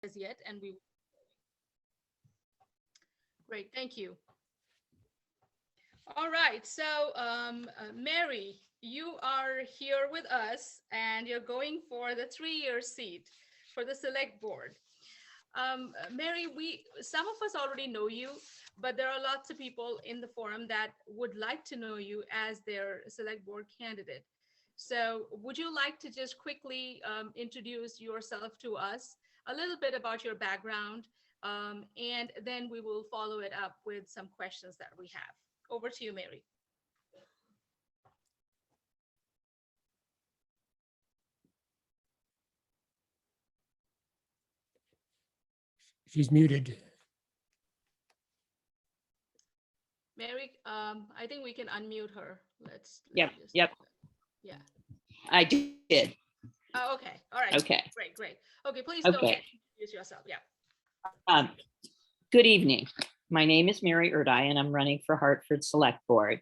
as yet, and we great, thank you. All right, so Mary, you are here with us, and you're going for the 3-year seat for the select board. Mary, we some of us already know you, but there are lots of people in the forum that would like to know you as their select board candidate. So would you like to just quickly introduce yourself to us, a little bit about your background, and then we will follow it up with some questions that we have. Over to you, Mary. She's muted. Mary, I think we can unmute her. Let's Yep, just, yep, yeah. I did. Oh, okay. All right. Okay, Great, great. Okay, please go okay. ahead. Introduce yourself. Yeah. Um, Good evening. My name is Mary Erdei, and I'm running for Hartford Select Board.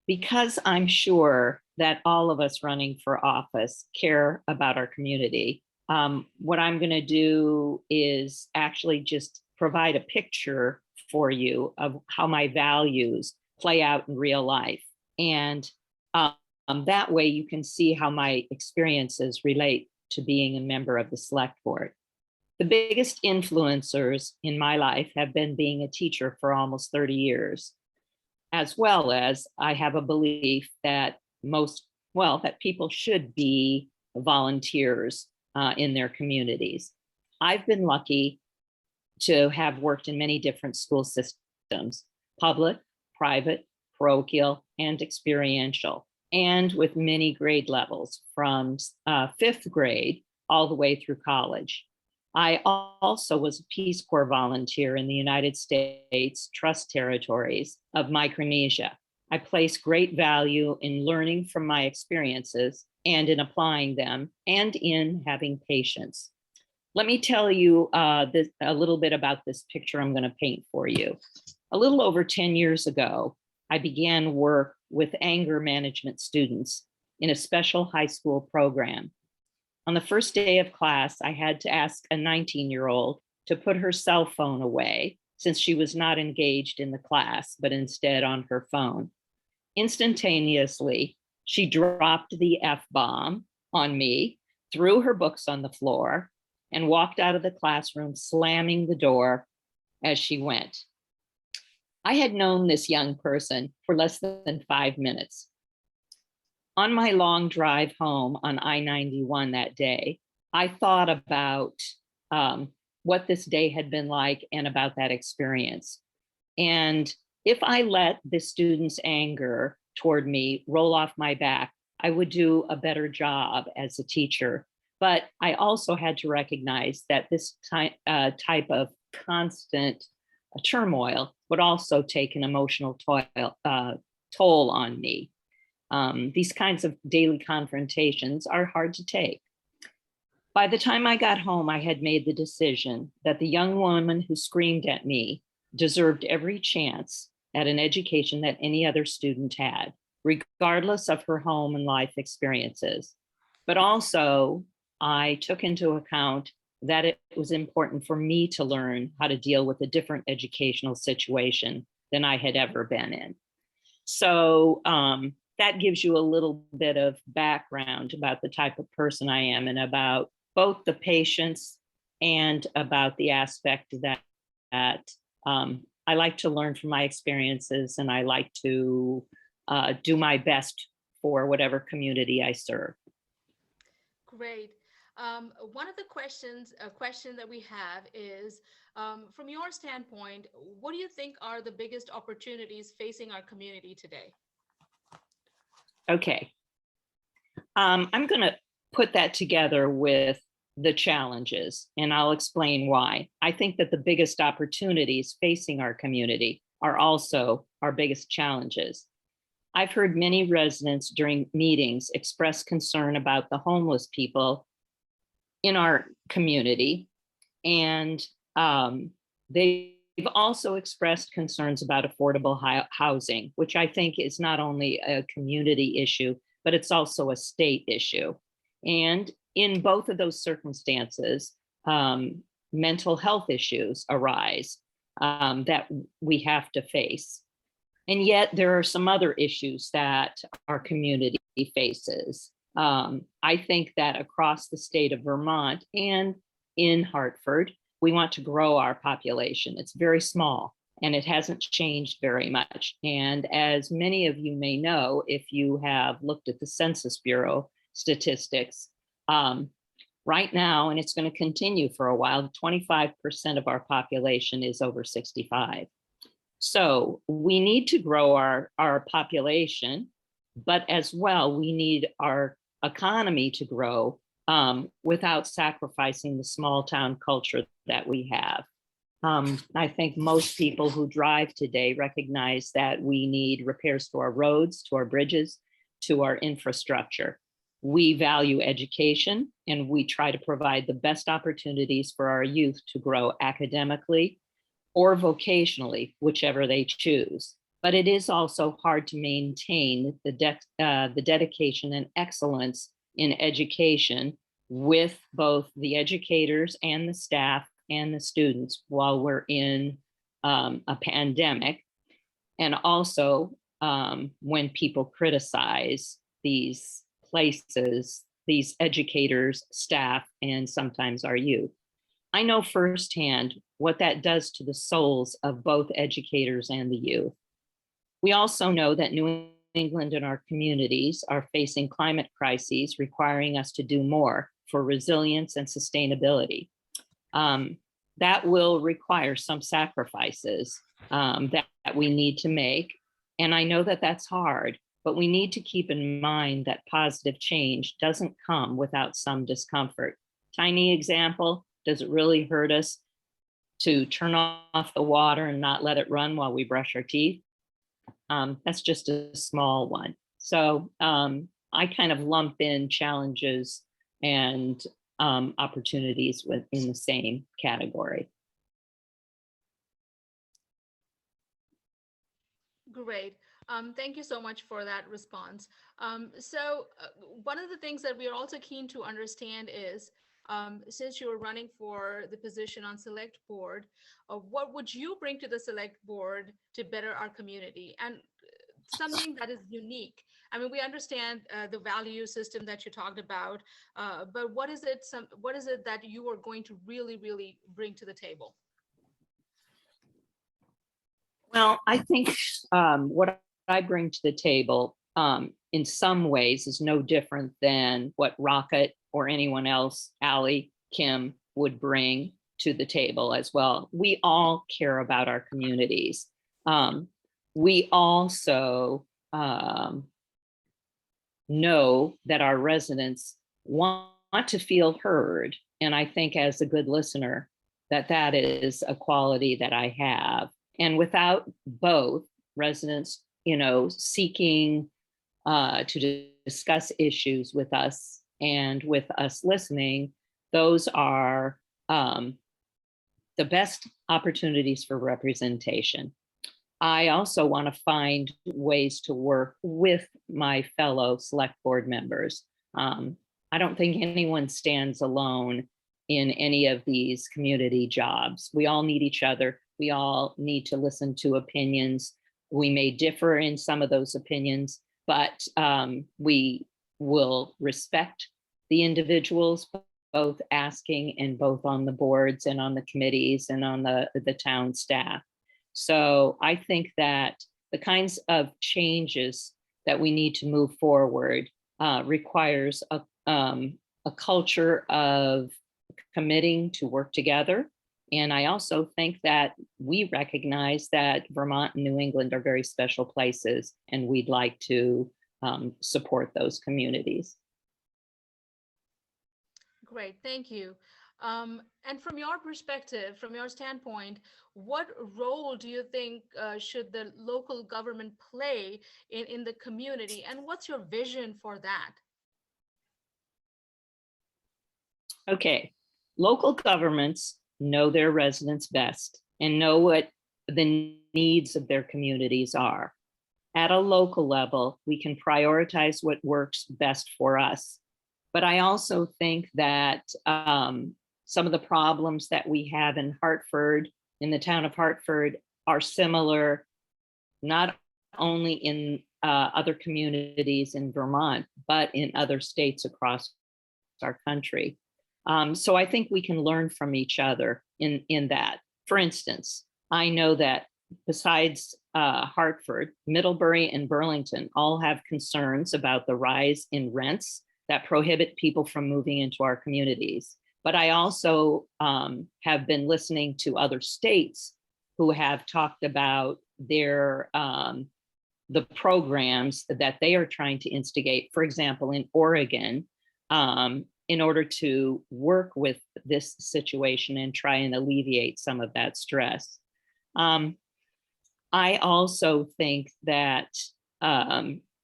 Because I'm sure that all of us running for office care about our community, what I'm going to do is actually just provide a picture for you of how my values play out in real life. And that way you can see how my experiences relate to being a member of the Select Board. The biggest influencers in my life have been being a teacher for almost 30 years, as well as I have a belief that that people should be volunteers in their communities. I've been lucky to have worked in many different school systems, public, private, parochial, and experiential, and with many grade levels from 5th grade all the way through college. I also was a Peace Corps volunteer in the United States Trust Territories of Micronesia. I place great value in learning from my experiences and in applying them and in having patience. Let me tell you a little bit about this picture I'm going to paint for you. A little over 10 years ago, I began work with anger management students in a special high school program. On the first day of class, I had to ask a 19-year-old to put her cell phone away since she was not engaged in the class, but instead on her phone. Instantaneously, she dropped the F-bomb on me, threw her books on the floor, and walked out of the classroom, slamming the door as she went. I had known this young person for less than 5 minutes. On my long drive home on I-91 that day, I thought about what this day had been like and about that experience. And if I let the student's anger toward me roll off my back, I would do a better job as a teacher. But I also had to recognize that this type of constant turmoil would also take an emotional toll on me. These kinds of daily confrontations are hard to take. By the time I got home, I had made the decision that the young woman who screamed at me deserved every chance at an education that any other student had, regardless of her home and life experiences. But also, I took into account that it was important for me to learn how to deal with a different educational situation than I had ever been in. So that gives you a little bit of background about the type of person I am and about both the patience and about the aspect that I like to learn from my experiences, and I like to do my best for whatever community I serve. Great. One of the questions that we have is, from your standpoint, what do you think are the biggest opportunities facing our community today? Okay. I'm going to put that together with the challenges, and I'll explain why. I think that the biggest opportunities facing our community are also our biggest challenges. I've heard many residents during meetings express concern about the homeless people in our community, and they've also expressed concerns about affordable housing, which I think is not only a community issue, but it's also a state issue. And in both of those circumstances, mental health issues arise that we have to face. And yet there are some other issues that our community faces. I think that across the state of Vermont and in Hartford, we want to grow our population. It's very small and it hasn't changed very much. And as many of you may know, if you have looked at the Census Bureau statistics, right now, and it's going to continue for a while, 25% of our population is over 65. So we need to grow our population, but as well, we need our economy to grow without sacrificing the small town culture that we have. I think most people who drive today recognize that we need repairs to our roads, to our bridges, to our infrastructure. We value education and we try to provide the best opportunities for our youth to grow academically or vocationally, whichever they choose. But it is also hard to maintain the dedication and excellence in education with both the educators and the staff and the students while we're in a pandemic. And also when people criticize these places, these educators, staff, and sometimes our youth. I know firsthand what that does to the souls of both educators and the youth. We also know that New England and our communities are facing climate crises requiring us to do more for resilience and sustainability. That will require some sacrifices that we need to make. And I know that that's hard, but we need to keep in mind that positive change doesn't come without some discomfort. Tiny example, does it really hurt us to turn off the water and not let it run while we brush our teeth? That's just a small one. So I kind of lump in challenges and opportunities within the same category. Great. Thank you so much for that response. One of the things that we are also keen to understand is, since you're running for the position on select board, what would you bring to the select board to better our community and something that is unique? I mean, we understand the value system that you talked about, but what is it that you are going to really, really bring to the table? Well, I think what I bring to the table in some ways is no different than what Rocket or anyone else, Allie, Kim, would bring to the table as well. We all care about our communities. We also know that our residents want to feel heard. And I think as a good listener, that is a quality that I have. And without both residents, seeking to discuss issues with us and with us listening, those are the best opportunities for representation. I also want to find ways to work with my fellow select board members. I don't think anyone stands alone in any of these community jobs. We all need each other. We all need to listen to opinions. We may differ in some of those opinions, but we will respect the individuals, both asking and both on the boards and on the committees and on the town staff. So I think that the kinds of changes that we need to move forward requires a culture of committing to work together. And I also think that we recognize that Vermont and New England are very special places, and we'd like to support those communities. Great, thank you. And from your perspective, from your standpoint, what role do you think should the local government play in the community, and what's your vision for that? Okay, local governments know their residents best and know what the needs of their communities are. At a local level, we can prioritize what works best for us. But I also think that some of the problems that we have in Hartford, in the town of Hartford, are similar, not only in other communities in Vermont, but in other states across our country. So I think we can learn from each other in that. For instance, I know that besides Hartford, Middlebury and Burlington all have concerns about the rise in rents that prohibit people from moving into our communities. But I also have been listening to other states who have talked about their the programs that they are trying to instigate. For example, in Oregon, in order to work with this situation and try and alleviate some of that stress. I also think that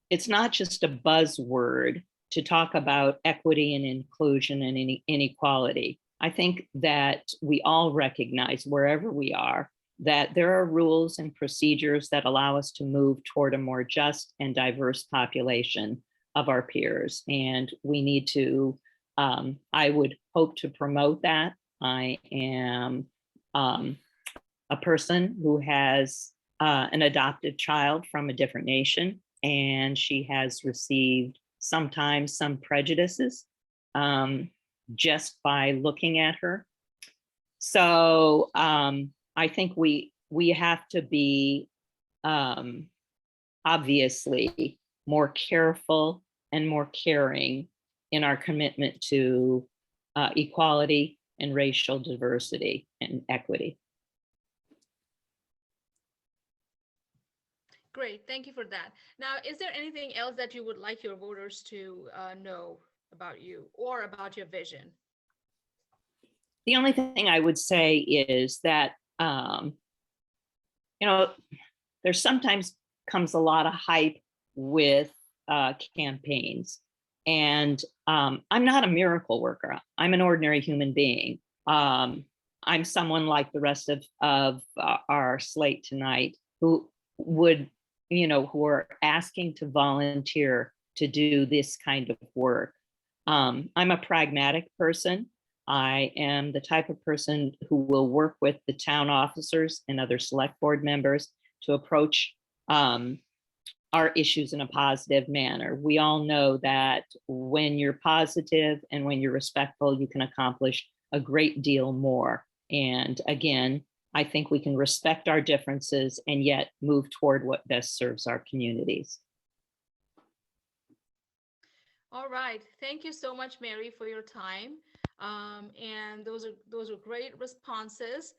it's not just a buzzword to talk about equity and inclusion and inequality. I think that we all recognize wherever we are that there are rules and procedures that allow us to move toward a more just and diverse population of our peers. And we need to, I would hope to promote that. I am a person who has an adopted child from a different nation, and she has received sometimes some prejudices just by looking at her. So I think we have to be obviously more careful and more caring in our commitment to equality and racial diversity and equity. Great, thank you for that. Now, is there anything else that you would like your voters to know about you or about your vision? The only thing I would say is that, you know, there sometimes comes a lot of hype with campaigns. And I'm not a miracle worker. I'm an ordinary human being. I'm someone like the rest of our slate tonight who would, you know, who are asking to volunteer to do this kind of work. I'm a pragmatic person. I am the type of person who will work with the town officers and other select board members to approach our issues in a positive manner. We all know that when you're positive and when you're respectful, you can accomplish a great deal more. And again, I think we can respect our differences and yet move toward what best serves our communities. All right, thank you so much, Mary, for your time. And those are great responses.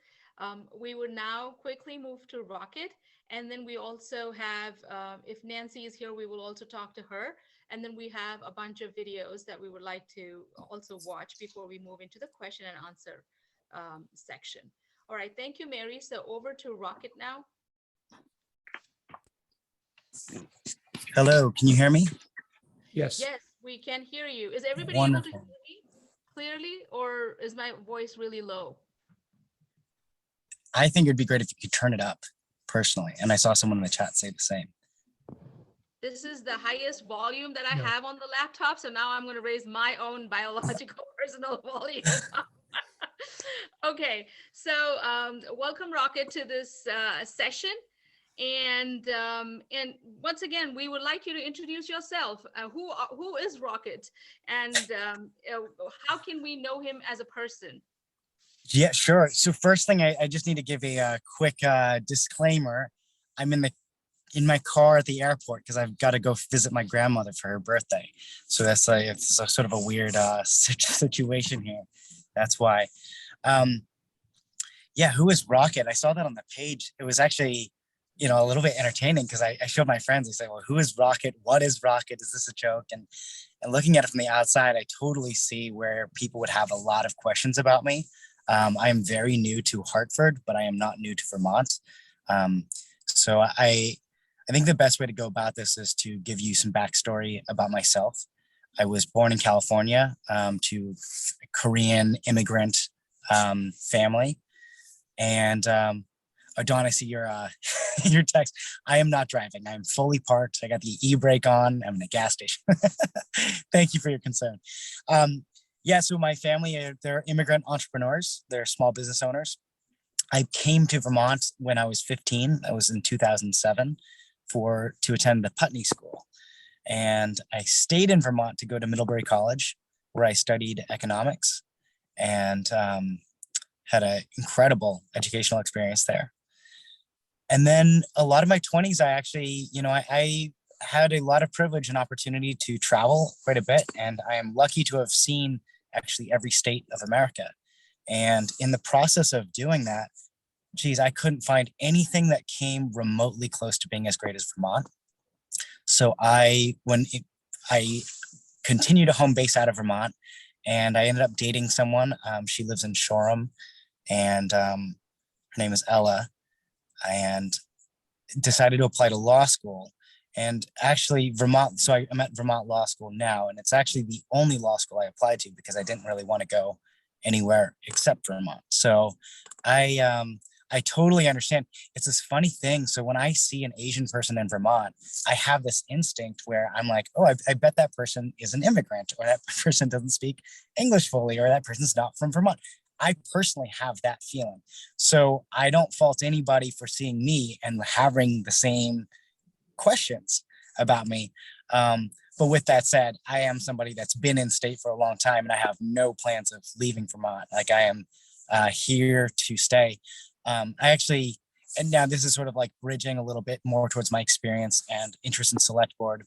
We would now quickly move to Rocket. And then we also have, if Nancy is here, we will also talk to her. And then we have a bunch of videos that we would like to also watch before we move into the question and answer section. All right, thank you, Mary. So over to Rocket now. Hello, can you hear me? Yes. Yes, we can hear you. Is everybody Wonderful. able to hear me clearly, or is my voice really low? I think it'd be great if you could turn it up personally. And I saw someone in the chat say the same. This is the highest volume that I No. have on the laptop. So now I'm going to raise my own biological personal volume. Okay, so welcome, Rocket, to this session. And once again, we would like you to introduce yourself. Who is Rocket, and how can we know him as a person? Yeah, sure. So first thing, I just need to give a quick disclaimer. I'm in my car at the airport because I've got to go visit my grandmother for her birthday. So that's like, it's a sort of a weird situation here. That's why. Yeah, who is Rocket? I saw that on the page. It was actually, you know, a little bit entertaining because I showed my friends. They say, well, who is Rocket? What is Rocket? Is this a joke? And looking at it from the outside, I totally see where people would have a lot of questions about me. I am very new to Hartford, but I am not new to Vermont. So I think the best way to go about this is to give you some backstory about myself. I was born in California to a Korean immigrant family. And Dawn, I see your your text. I am not driving. I am fully parked. I got the e-brake on. I'm in a gas station. Thank you for your concern. Yeah, so my family, they're immigrant entrepreneurs. They're small business owners. I came to Vermont when I was 15. That was in 2007 to attend the Putney School. And I stayed in Vermont to go to Middlebury College, where I studied economics and had an incredible educational experience there. And then a lot of my 20s, I actually, I had a lot of privilege and opportunity to travel quite a bit. And I am lucky to have seen actually every state of America. And in the process of doing that, geez, I couldn't find anything that came remotely close to being as great as Vermont. So I continued a home base out of Vermont, and I ended up dating someone. She lives in Shoreham, and her name is Ella, and decided to apply to law school. And actually Vermont, so I'm at Vermont Law School now, and it's actually the only law school I applied to because I didn't really want to go anywhere except Vermont. So I totally understand. It's this funny thing. So when I see an Asian person in Vermont, I have this instinct where I'm like, oh, I bet that person is an immigrant, or that person doesn't speak English fully, or that person's not from Vermont. I personally have that feeling. So I don't fault anybody for seeing me and having the same questions about me. But with that said, I am somebody that's been in state for a long time, and I have no plans of leaving Vermont. Like, I am here to stay. I actually, and now this is sort of like bridging a little bit more towards my experience and interest in select board.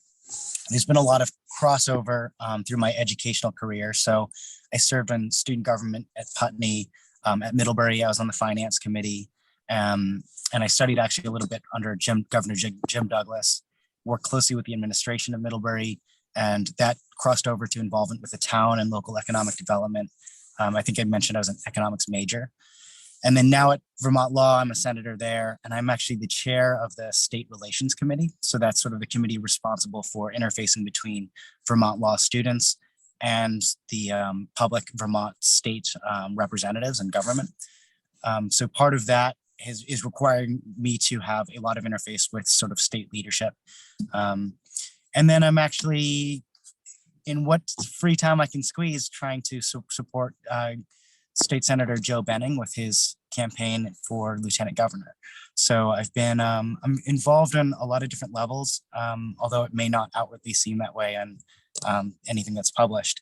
There's been a lot of crossover through my educational career. So I served in student government at Putney, at Middlebury. I was on the finance committee, and I studied actually a little bit under Governor Jim Douglas, worked closely with the administration of Middlebury, and that crossed over to involvement with the town and local economic development. I think I mentioned I was an economics major. And then now at Vermont Law, I'm a senator there, and I'm actually the chair of the State Relations Committee. So that's sort of the committee responsible for interfacing between Vermont Law students and the public Vermont state representatives and government. So part of that is requiring me to have a lot of interface with sort of state leadership. And then I'm actually, in what free time I can squeeze, trying to support State Senator Joe Benning with his campaign for lieutenant governor. So I've been, I'm involved in a lot of different levels, although it may not outwardly seem that way on anything that's published.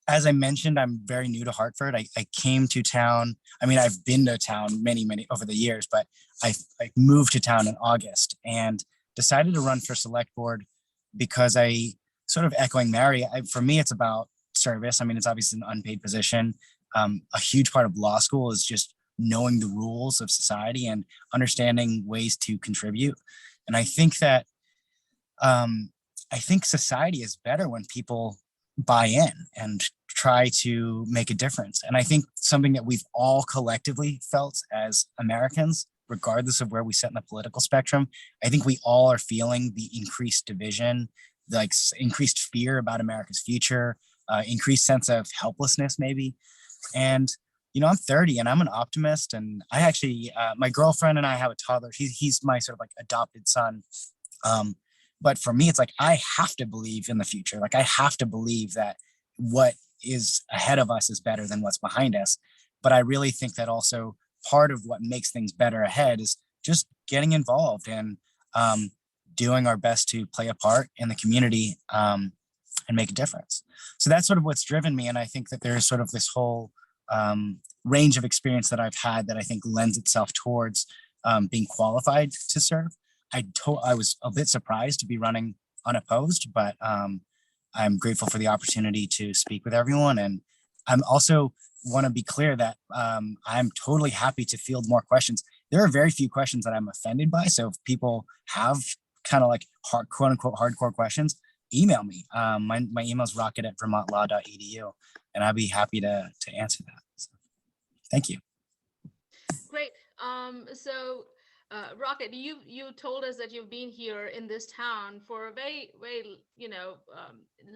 As I mentioned, I'm very new to Hartford. I came to town. I mean, I've been to town many over the years, but I moved to town in August and decided to run for select board because I, sort of echoing Mary, for me, it's about service. I mean, it's obviously an unpaid position. A huge part of law school is just knowing the rules of society and understanding ways to contribute. And I think that society is better when people buy in and try to make a difference. And I think something that we've all collectively felt as Americans, regardless of where we sit in the political spectrum, I think we all are feeling the increased division, like increased fear about America's future, increased sense of helplessness maybe. And, I'm 30 and I'm an optimist. And I actually, my girlfriend and I have a toddler. He's my sort of like adopted son. But for me, it's like, I have to believe in the future. Like, I have to believe that what is ahead of us is better than what's behind us. But I really think that also part of what makes things better ahead is just getting involved and doing our best to play a part in the community and make a difference. So that's sort of what's driven me. And I think that there's sort of this whole range of experience that I've had that I think lends itself towards being qualified to serve. I was a bit surprised to be running unopposed, but I'm grateful for the opportunity to speak with everyone. And I'm also want to be clear that I'm totally happy to field more questions. There are very few questions that I'm offended by. So if people have kind of like quote unquote hardcore questions, email me. My email is rocket@vermontlaw.edu, and I'll be happy to answer that. So, thank you. Great. So Rocket, you told us that you've been here in this town for a very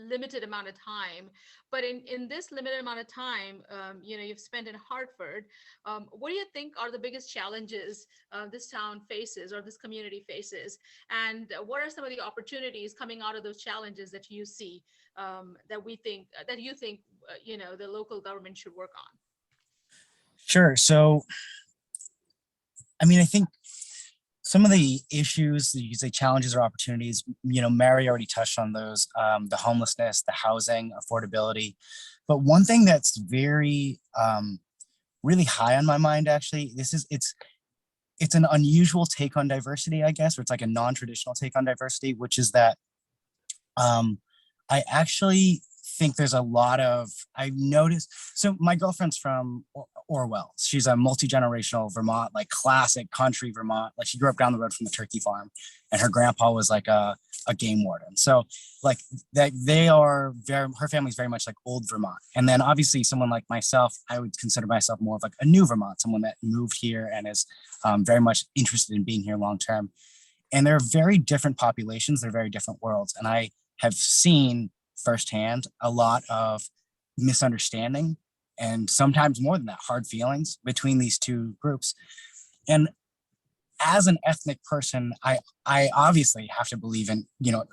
limited amount of time, but in this limited amount of time, you've spent in Hartford. What do you think are the biggest challenges this town faces or this community faces, and what are some of the opportunities coming out of those challenges that you see, that you think the local government should work on? Sure. So, I mean, I think some of the issues, you could say challenges or opportunities, Mary already touched on those, the homelessness, the housing, affordability. But one thing that's very, really high on my mind, actually, it's an unusual take on diversity, I guess, or it's like a non-traditional take on diversity, which is that I actually think there's a lot of, I've noticed, so my girlfriend's from Orwell. She's a multi-generational Vermont, like classic country Vermont. Like she grew up down the road from the turkey farm and her grandpa was like a game warden. So like that her family's very much like old Vermont. And then obviously someone like myself, I would consider myself more of like a new Vermont, someone that moved here and is very much interested in being here long-term. And they're very different populations. They're very different worlds. And I have seen firsthand a lot of misunderstanding and sometimes more than that, hard feelings between these two groups. And as an ethnic person, I obviously have to believe in,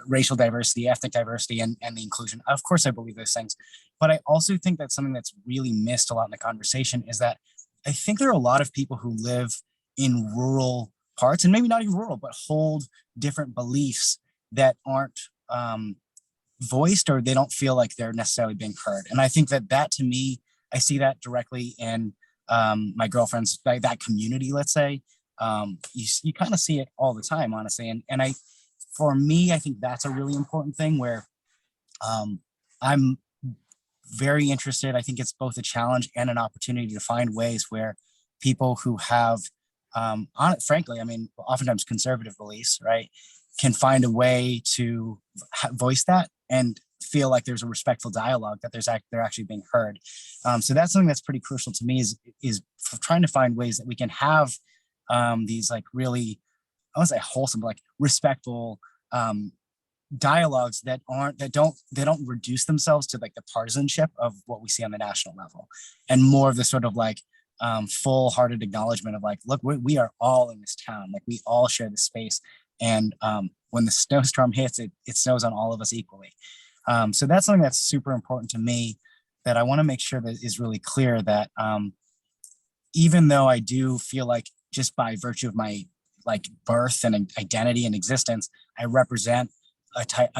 racial diversity, ethnic diversity, and the inclusion. Of course, I believe those things. But I also think that something that's really missed a lot in the conversation is that I think there are a lot of people who live in rural parts, and maybe not even rural, but hold different beliefs that aren't voiced, or they don't feel like they're necessarily being heard. And I think that to me, I see that directly in my girlfriend's, that community, let's say. You kind of see it all the time, honestly. And for me, I think that's a really important thing where I'm very interested. I think it's both a challenge and an opportunity to find ways where people who have, frankly, I mean, oftentimes conservative beliefs, right, can find a way to voice that and feel like there's a respectful dialogue, that they're actually being heard. So that's something that's pretty crucial to me is trying to find ways that we can have these like really, I want to say wholesome, but like respectful dialogues that don't reduce themselves to like the partisanship of what we see on the national level, and more of the sort of like full-hearted acknowledgement of like, look, we are all in this town, like we all share the space, and when the snowstorm hits, it snows on all of us equally. So that's something that's super important to me, that I want to make sure that is really clear, that even though I do feel like just by virtue of my like birth and identity and existence, I represent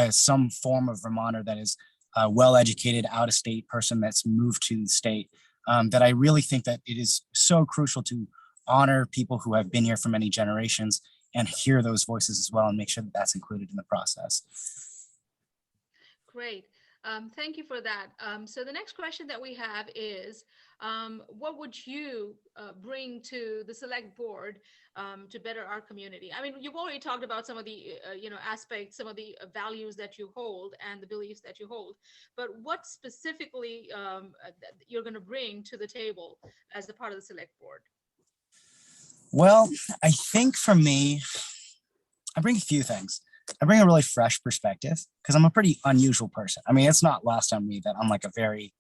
some form of Vermonter that is a well-educated out-of-state person that's moved to the state, that I really think that it is so crucial to honor people who have been here for many generations and hear those voices as well, and make sure that that's included in the process. Great. Thank you for that. So the next question that we have is, what would you bring to the select board to better our community? I mean, you've already talked about some of the aspects, some of the values that you hold and the beliefs that you hold, but what specifically you're going to bring to the table as a part of the select board? Well, I think for me, I bring a few things. I bring a really fresh perspective because I'm a pretty unusual person. I mean, it's not lost on me that I'm like a very,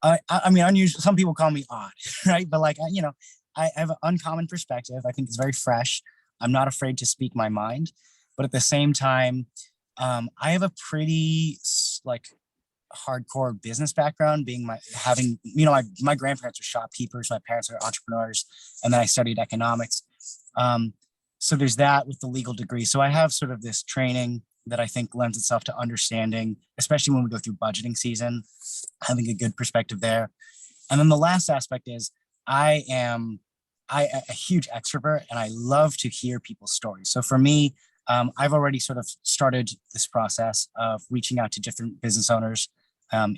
I mean, unusual. Some people call me odd, right? But like, I have an uncommon perspective. I think it's very fresh. I'm not afraid to speak my mind, but at the same time, I have a pretty like hardcore business background, being my grandparents are shopkeepers, my parents are entrepreneurs, and then I studied economics. So there's that with the legal degree. So I have sort of this training that I think lends itself to understanding, especially when we go through budgeting season, having a good perspective there. And then the last aspect is I am a huge extrovert, and I love to hear people's stories. So for me, I've already sort of started this process of reaching out to different business owners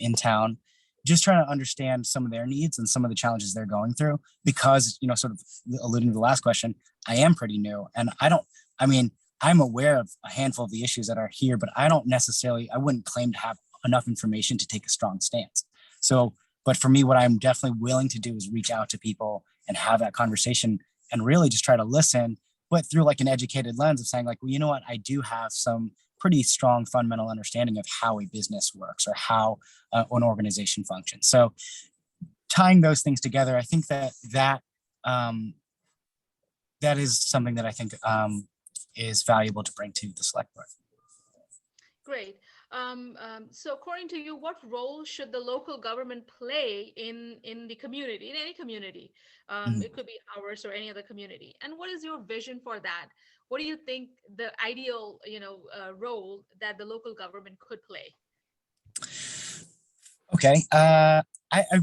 in town, just trying to understand some of their needs and some of the challenges they're going through, because, sort of alluding to the last question, I am pretty new, and I'm aware of a handful of the issues that are here, but I wouldn't claim to have enough information to take a strong stance. So, but for me, what I'm definitely willing to do is reach out to people and have that conversation and really just try to listen, but through like an educated lens of saying like, well, you know what, I do have some pretty strong fundamental understanding of how a business works or how an organization functions. So tying those things together, I think that is something that I think is valuable to bring to the select board. Great. So according to you, what role should the local government play in the community, in any community? It could be ours or any other community. And what is your vision for that? What do you think the ideal, role that the local government could play? Okay. I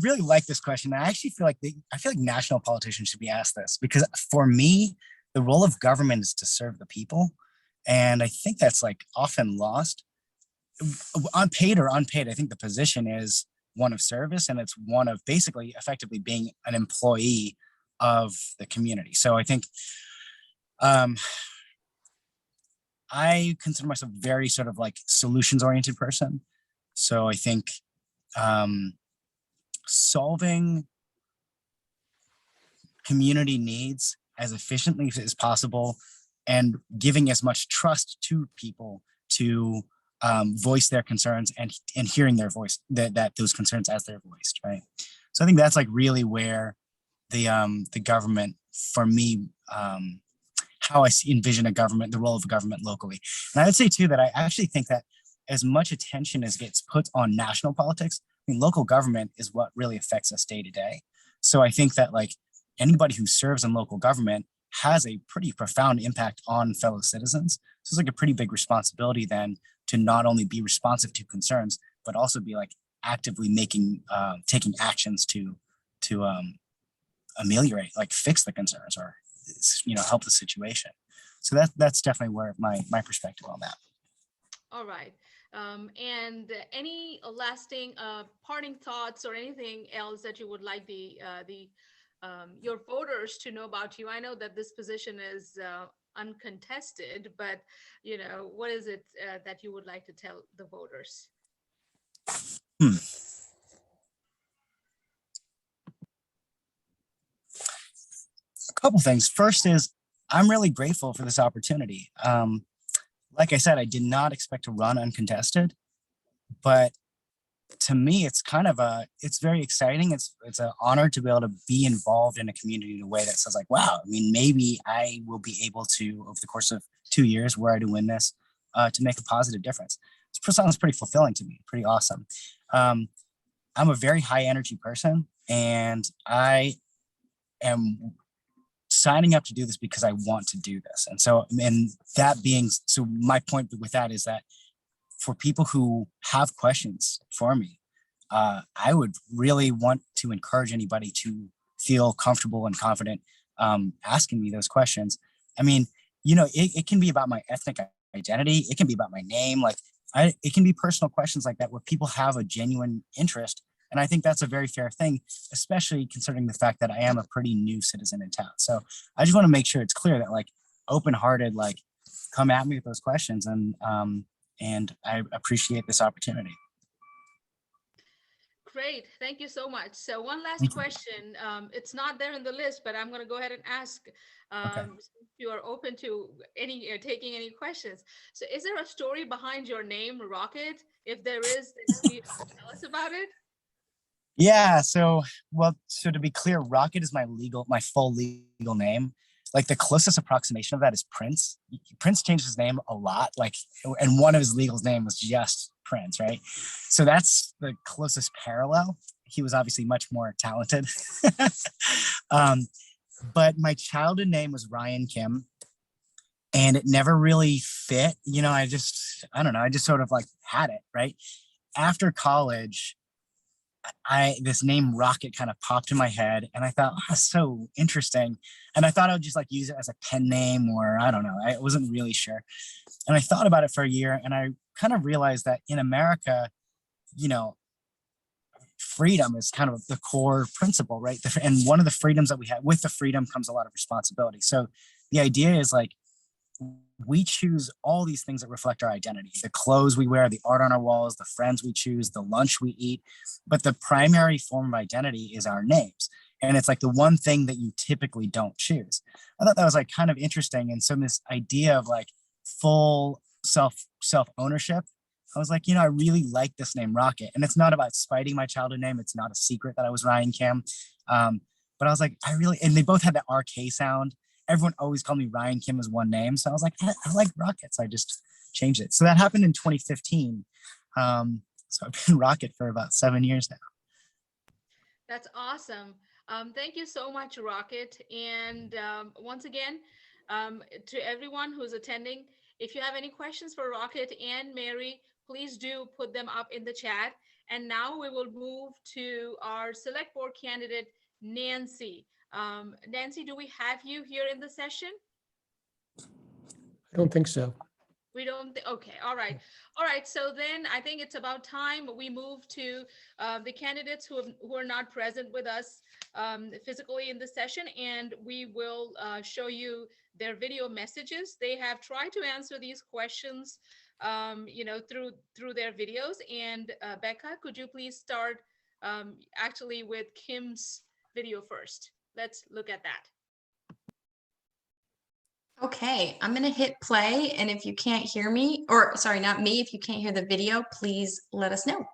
really like this question. I actually feel like national politicians should be asked this, because for me, the role of government is to serve the people. And I think that's like often lost. On paid or unpaid, I think the position is one of service, and it's one of basically effectively being an employee of the community. So I think I consider myself very sort of like solutions oriented person. So I think solving community needs as efficiently as possible and giving as much trust to people to voice their concerns and hearing their voice, that those concerns as they're voiced, right? So I think that's like really where the government, for me, how I envision a government, the role of a government locally. And I would say too that I actually think that as much attention as gets put on national politics, I mean, local government is what really affects us day to day. So I think that like anybody who serves in local government has a pretty profound impact on fellow citizens. So it's like a pretty big responsibility then to not only be responsive to concerns, but also be like actively taking actions to ameliorate, like fix the concerns or, help the situation. So that's definitely where my perspective on that. All right. And any lasting parting thoughts or anything else that you would like your voters to know about you? I know that this position is uncontested, but what is it that you would like to tell the voters? A couple things. First is I'm really grateful for this opportunity. Like I said, I did not expect to run uncontested, but to me, it's it's very exciting. It's an honor to be able to be involved in a community in a way that says like, wow, I mean, maybe I will be able to, over the course of 2 years, were I to win this, to make a positive difference. It sounds pretty fulfilling to me, pretty awesome. I'm a very high energy person, and I am signing up to do this because I want to do this. And so my point with that is that for people who have questions for me, I would really want to encourage anybody to feel comfortable and confident asking me those questions. I mean, it can be about my ethnic identity. It can be about my name. It can be personal questions like that where people have a genuine interest. And I think that's a very fair thing, especially considering the fact that I am a pretty new citizen in town. So I just want to make sure it's clear that open-hearted, come at me with those questions. And I appreciate this opportunity. Great. Thank you so much. So one last question. It's not there in the list, but I'm going to go ahead and ask if you are open to taking any questions. So is there a story behind your name, Rocket? If there is, then please tell us about it. Yeah. So to be clear, Rocket is my full legal name. The closest approximation of that is Prince. Prince changed his name a lot, and one of his legal name was just Prince, right? So that's the closest parallel. He was obviously much more talented. But my childhood name was Ryan Kim, and it never really fit. I just sort of had it, right? After college, this name Rocket kind of popped in my head, and I thought, oh, that's so interesting. And I thought I would just use it as a pen name, or I don't know. I wasn't really sure. And I thought about it for a year, and I kind of realized that in America, freedom is kind of the core principle, right? And one of the freedoms that we have, with the freedom comes a lot of responsibility. So the idea is we choose all these things that reflect our identity, the clothes we wear, the art on our walls, the friends we choose, the lunch we eat. But the primary form of identity is our names. And it's like the one thing that you typically don't choose. I thought that was like kind of interesting. And so this idea of like full self ownership, I was like, I really like this name Rocket. And it's not about spiting my childhood name. It's not a secret that I was Ryan Kim. But I was like, and they both had the RK sound. Everyone always called me Ryan Kim as one name. So I was like, I like Rocket. So I just changed it. So that happened in 2015. So I've been Rocket for about 7 years now. That's awesome. Thank you so much, Rocket. And once again, to everyone who's attending, if you have any questions for Rocket and Mary, please do put them up in the chat. And now we will move to our select board candidate, Nancy. Nancy, do we have you here in the session? I don't think so. We don't, okay, all right. All right, so then I think it's about time we move to the candidates who are not present with us physically in the session, and we will show you their video messages. They have tried to answer these questions, through their videos. And Becca, could you please start actually with Kim's video first? Let's look at that. Okay, I'm going to hit play, and if you can't hear me, or sorry, not me, if you can't hear the video, please let us know.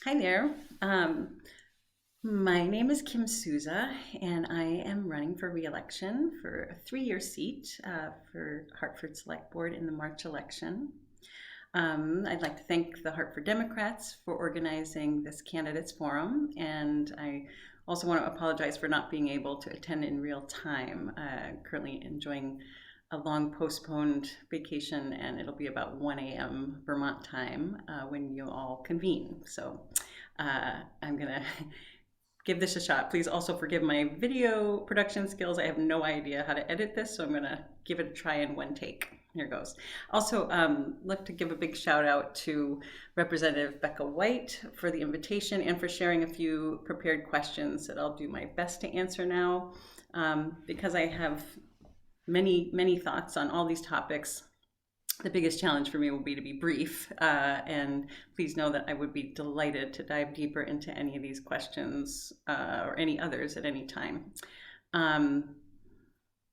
Hi there. My name is Kim Souza, and I am running for re-election for a 3-year seat for Hartford Select Board in the March election. I'd like to thank the Hartford Democrats for organizing this candidates forum, and I also want to apologize for not being able to attend in real time. Currently enjoying a long postponed vacation, and it'll be about 1 a.m. Vermont time when you all convene. So I'm gonna give this a shot. Please also forgive my video production skills. I have no idea how to edit this, so I'm gonna give it a try in one take. Here goes. Also, look to give a big shout out to Representative Becca White for the invitation and for sharing a few prepared questions that I'll do my best to answer now. Because I have many thoughts on all these topics, the biggest challenge for me will be to be brief. And please know that I would be delighted to dive deeper into any of these questions or any others at any time.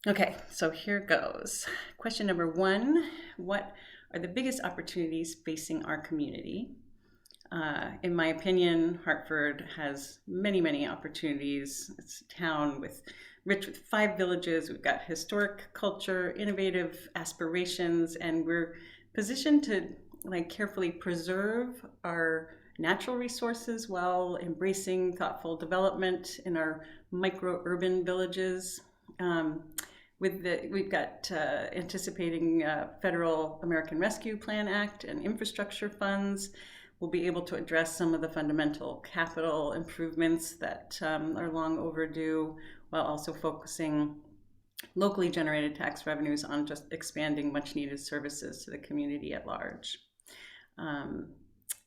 Okay, so here goes. Question number 1, what are the biggest opportunities facing our community? In my opinion, Hartford has many opportunities. It's a town rich with 5 villages. We've got historic culture, innovative aspirations, and we're positioned to carefully preserve our natural resources while embracing thoughtful development in our micro-urban villages. We've got anticipating Federal American Rescue Plan Act and infrastructure funds. We'll be able to address some of the fundamental capital improvements that are long overdue, while also focusing locally generated tax revenues on just expanding much needed services to the community at large.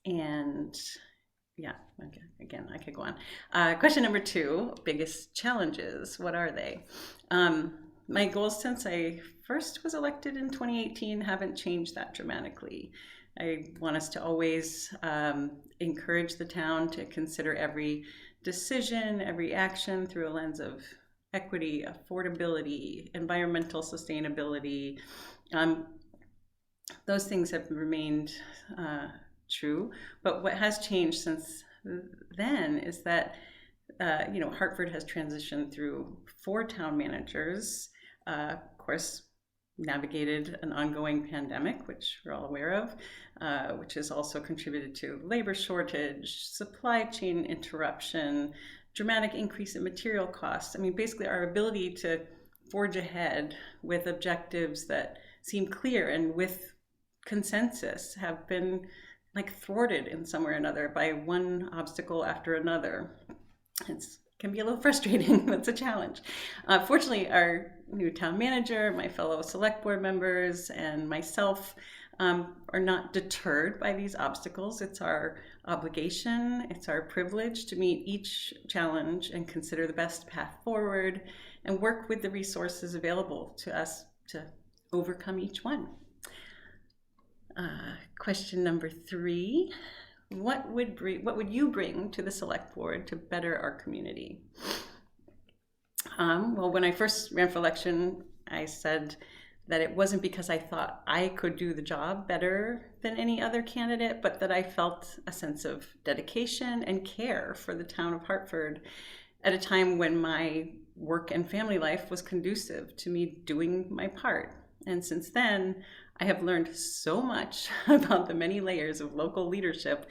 And yeah, again, I could go on. Question number 2, biggest challenges, what are they? My goals since I first was elected in 2018 haven't changed that dramatically. I want us to always encourage the town to consider every decision, every action through a lens of equity, affordability, environmental sustainability. Those things have remained true, but what has changed since then is that Hartford has transitioned through 4 town managers, of course, navigated an ongoing pandemic, which we're all aware of, which has also contributed to labor shortage, supply chain interruption, dramatic increase in material costs. I mean, basically our ability to forge ahead with objectives that seem clear and with consensus have been thwarted in some way or another by one obstacle after another. It can be a little frustrating. That's a challenge. Fortunately, our new town manager, my fellow select board members, and myself are not deterred by these obstacles. It's our obligation, it's our privilege to meet each challenge and consider the best path forward and work with the resources available to us to overcome each one. Question number 3, what would you bring to the select board to better our community? Well, when I first ran for election, I said that it wasn't because I thought I could do the job better than any other candidate, but that I felt a sense of dedication and care for the town of Hartford at a time when my work and family life was conducive to me doing my part. And since then, I have learned so much about the many layers of local leadership,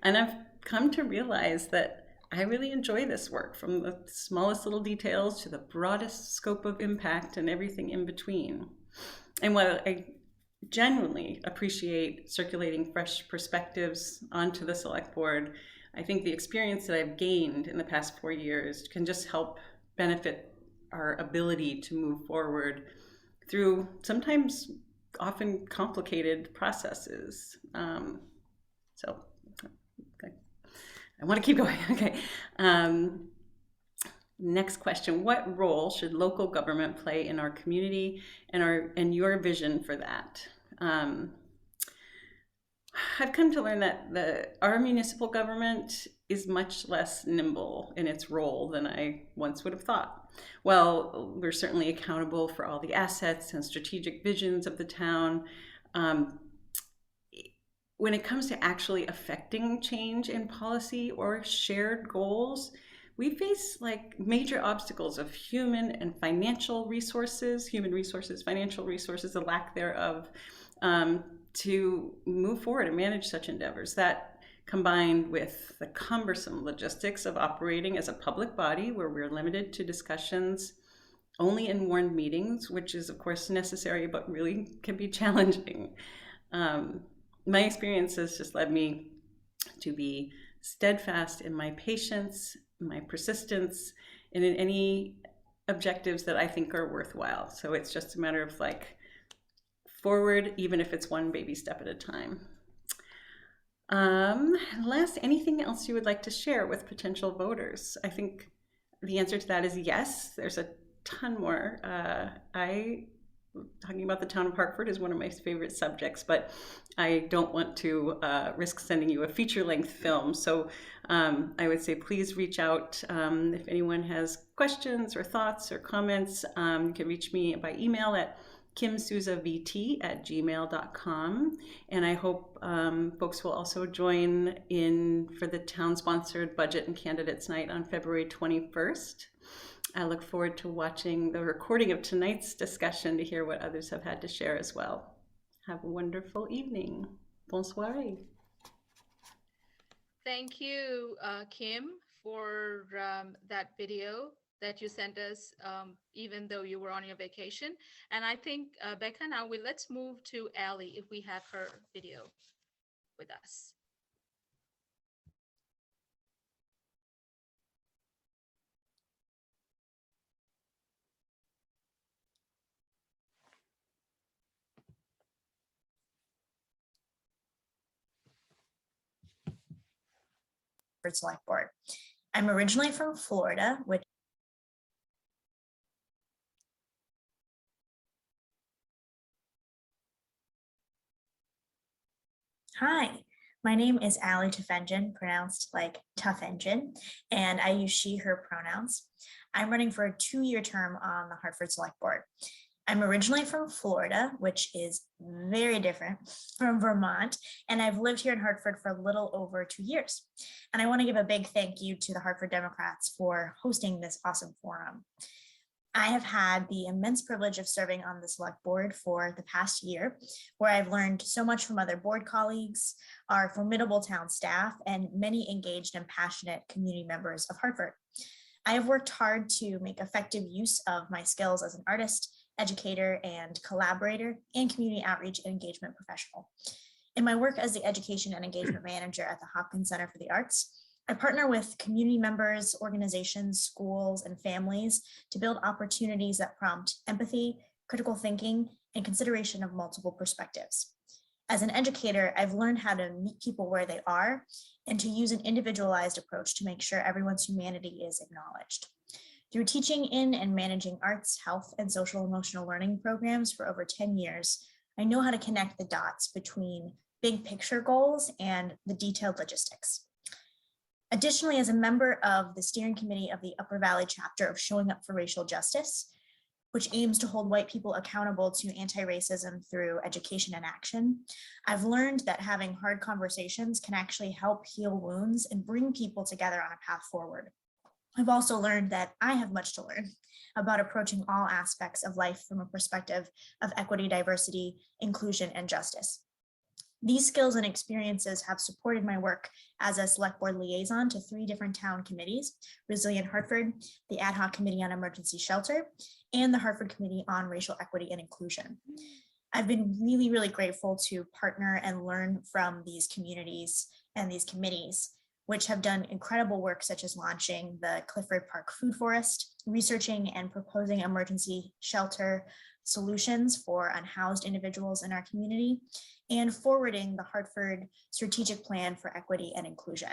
and I've come to realize that I really enjoy this work, from the smallest little details to the broadest scope of impact and everything in between. And while I genuinely appreciate circulating fresh perspectives onto the select board, I think the experience that I've gained in the past 4 years can just help benefit our ability to move forward through sometimes often complicated processes. So okay. I want to keep going. Okay. Next question: what role should local government play in our community, and your vision for that? I've come to learn that our municipal government is much less nimble in its role than I once would have thought. Well, we're certainly accountable for all the assets and strategic visions of the town. When it comes to actually affecting change in policy or shared goals, we face like major obstacles of human resources, financial resources, the lack thereof, to move forward and manage such endeavors. That, combined with the cumbersome logistics of operating as a public body where we're limited to discussions only in warned meetings, which is of course necessary, but really can be challenging. My experience has just led me to be steadfast in my patience, my persistence, and in any objectives that I think are worthwhile. So it's just a matter of like forward, even if it's one baby step at a time. Last, anything else you would like to share with potential voters? I think the answer to that is yes. There's a ton more. Talking about the town of Hartford is one of my favorite subjects, but I don't want to risk sending you a feature-length film. So I would say please reach out if anyone has questions or thoughts or comments. You can reach me by email at kimsouzavt@gmail.com. And I hope folks will also join in for the town-sponsored Budget and Candidates Night on February 21st. I look forward to watching the recording of tonight's discussion to hear what others have had to share as well. Have a wonderful evening. Bonsoir. Thank you, Kim, for that video that you sent us, even though you were on your vacation. And I think, Becca, now let's move to Allie if we have her video with us. Select Board. I'm originally from Florida, which Hi, my name is Allie Tufenkjian, pronounced like tough engine, and I use she, her pronouns. I'm running for a 2-year term on the Hartford Select Board. I'm originally from Florida, which is very different from Vermont, and I've lived here in Hartford for a little over 2 years. And I want to give a big thank you to the Hartford Democrats for hosting this awesome forum. I have had the immense privilege of serving on the select board for the past year, where I've learned so much from other board colleagues, our formidable town staff, and many engaged and passionate community members of Hartford. I have worked hard to make effective use of my skills as an artist, educator, and collaborator, and community outreach and engagement professional. In my work as the education and engagement manager at the Hopkins Center for the Arts, I partner with community members, organizations, schools, and families to build opportunities that prompt empathy, critical thinking, and consideration of multiple perspectives. As an educator, I've learned how to meet people where they are and to use an individualized approach to make sure everyone's humanity is acknowledged. Through teaching in and managing arts, health, and social emotional learning programs for over 10 years, I know how to connect the dots between big picture goals and the detailed logistics. Additionally, as a member of the steering committee of the Upper Valley chapter of Showing Up for Racial Justice, which aims to hold white people accountable to anti-racism through education and action, I've learned that having hard conversations can actually help heal wounds and bring people together on a path forward. I've also learned that I have much to learn about approaching all aspects of life from a perspective of equity, diversity, inclusion, and justice. These skills and experiences have supported my work as a select board liaison to 3 different town committees: Resilient Hartford, the Ad Hoc Committee on Emergency Shelter, and the Hartford Committee on Racial Equity and Inclusion. I've been really, really grateful to partner and learn from these communities and these committees, which have done incredible work such as launching the Clifford Park Food Forest, researching and proposing emergency shelter solutions for unhoused individuals in our community, and forwarding the Hartford Strategic Plan for Equity and Inclusion.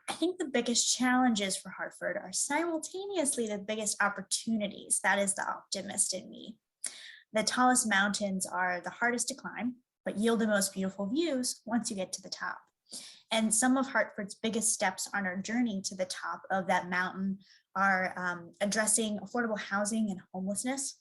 I think the biggest challenges for Hartford are simultaneously the biggest opportunities. That is the optimist in me. The tallest mountains are the hardest to climb, but yield the most beautiful views once you get to the top. And some of Hartford's biggest steps on our journey to the top of that mountain are addressing affordable housing and homelessness.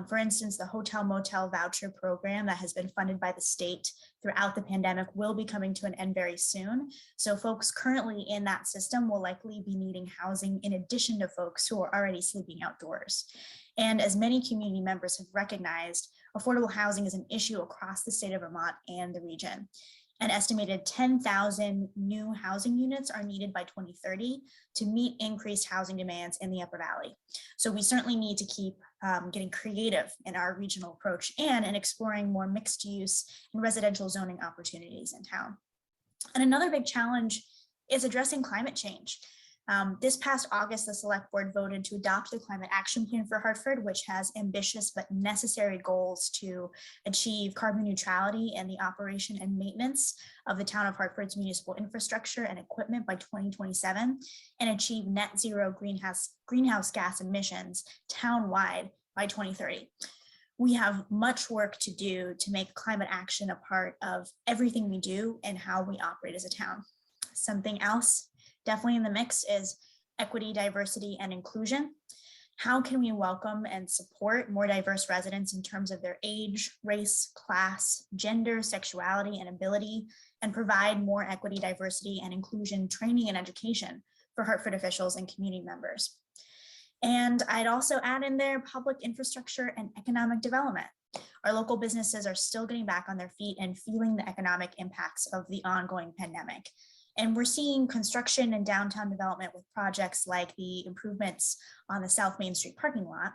For instance, the hotel motel voucher program that has been funded by the state throughout the pandemic will be coming to an end very soon. So folks currently in that system will likely be needing housing in addition to folks who are already sleeping outdoors. And as many community members have recognized, affordable housing is an issue across the state of Vermont and the region. An estimated 10,000 new housing units are needed by 2030 to meet increased housing demands in the Upper Valley. So we certainly need to keep getting creative in our regional approach and in exploring more mixed use and residential zoning opportunities in town. And another big challenge is addressing climate change. This past August, the Select Board voted to adopt the Climate Action Plan for Hartford, which has ambitious but necessary goals to achieve carbon neutrality and the operation and maintenance of the town of Hartford's municipal infrastructure and equipment by 2027, and achieve net zero greenhouse gas emissions town-wide by 2030. We have much work to do to make climate action a part of everything we do and how we operate as a town. Something else definitely in the mix is equity, diversity, and inclusion. How can we welcome and support more diverse residents in terms of their age, race, class, gender, sexuality, and ability, and provide more equity, diversity, and inclusion training and education for Hartford officials and community members? And I'd also add in there public infrastructure and economic development. Our local businesses are still getting back on their feet and feeling the economic impacts of the ongoing pandemic. And we're seeing construction and downtown development with projects like the improvements on the South Main Street parking lot.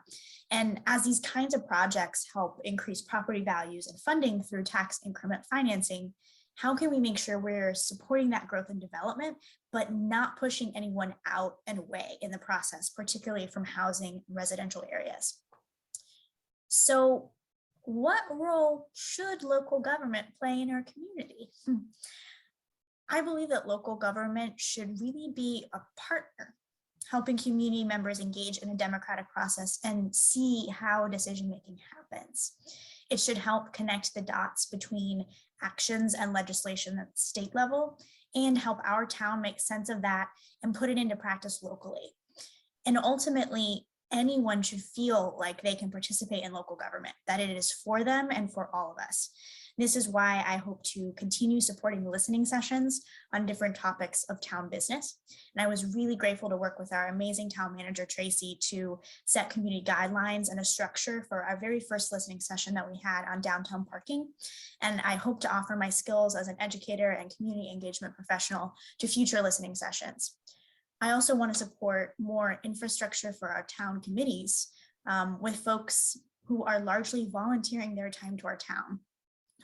And as these kinds of projects help increase property values and funding through tax increment financing, how can we make sure we're supporting that growth and development, but not pushing anyone out and away in the process, particularly from housing and residential areas? So what role should local government play in our community? I believe that local government should really be a partner, helping community members engage in a democratic process and see how decision-making happens. It should help connect the dots between actions and legislation at the state level and help our town make sense of that and put it into practice locally. And ultimately, anyone should feel like they can participate in local government, that it is for them and for all of us. This is why I hope to continue supporting listening sessions on different topics of town business. And I was really grateful to work with our amazing town manager, Tracy, to set community guidelines and a structure for our very first listening session that we had on downtown parking. And I hope to offer my skills as an educator and community engagement professional to future listening sessions. I also want to support more infrastructure for our town committees with folks who are largely volunteering their time to our town.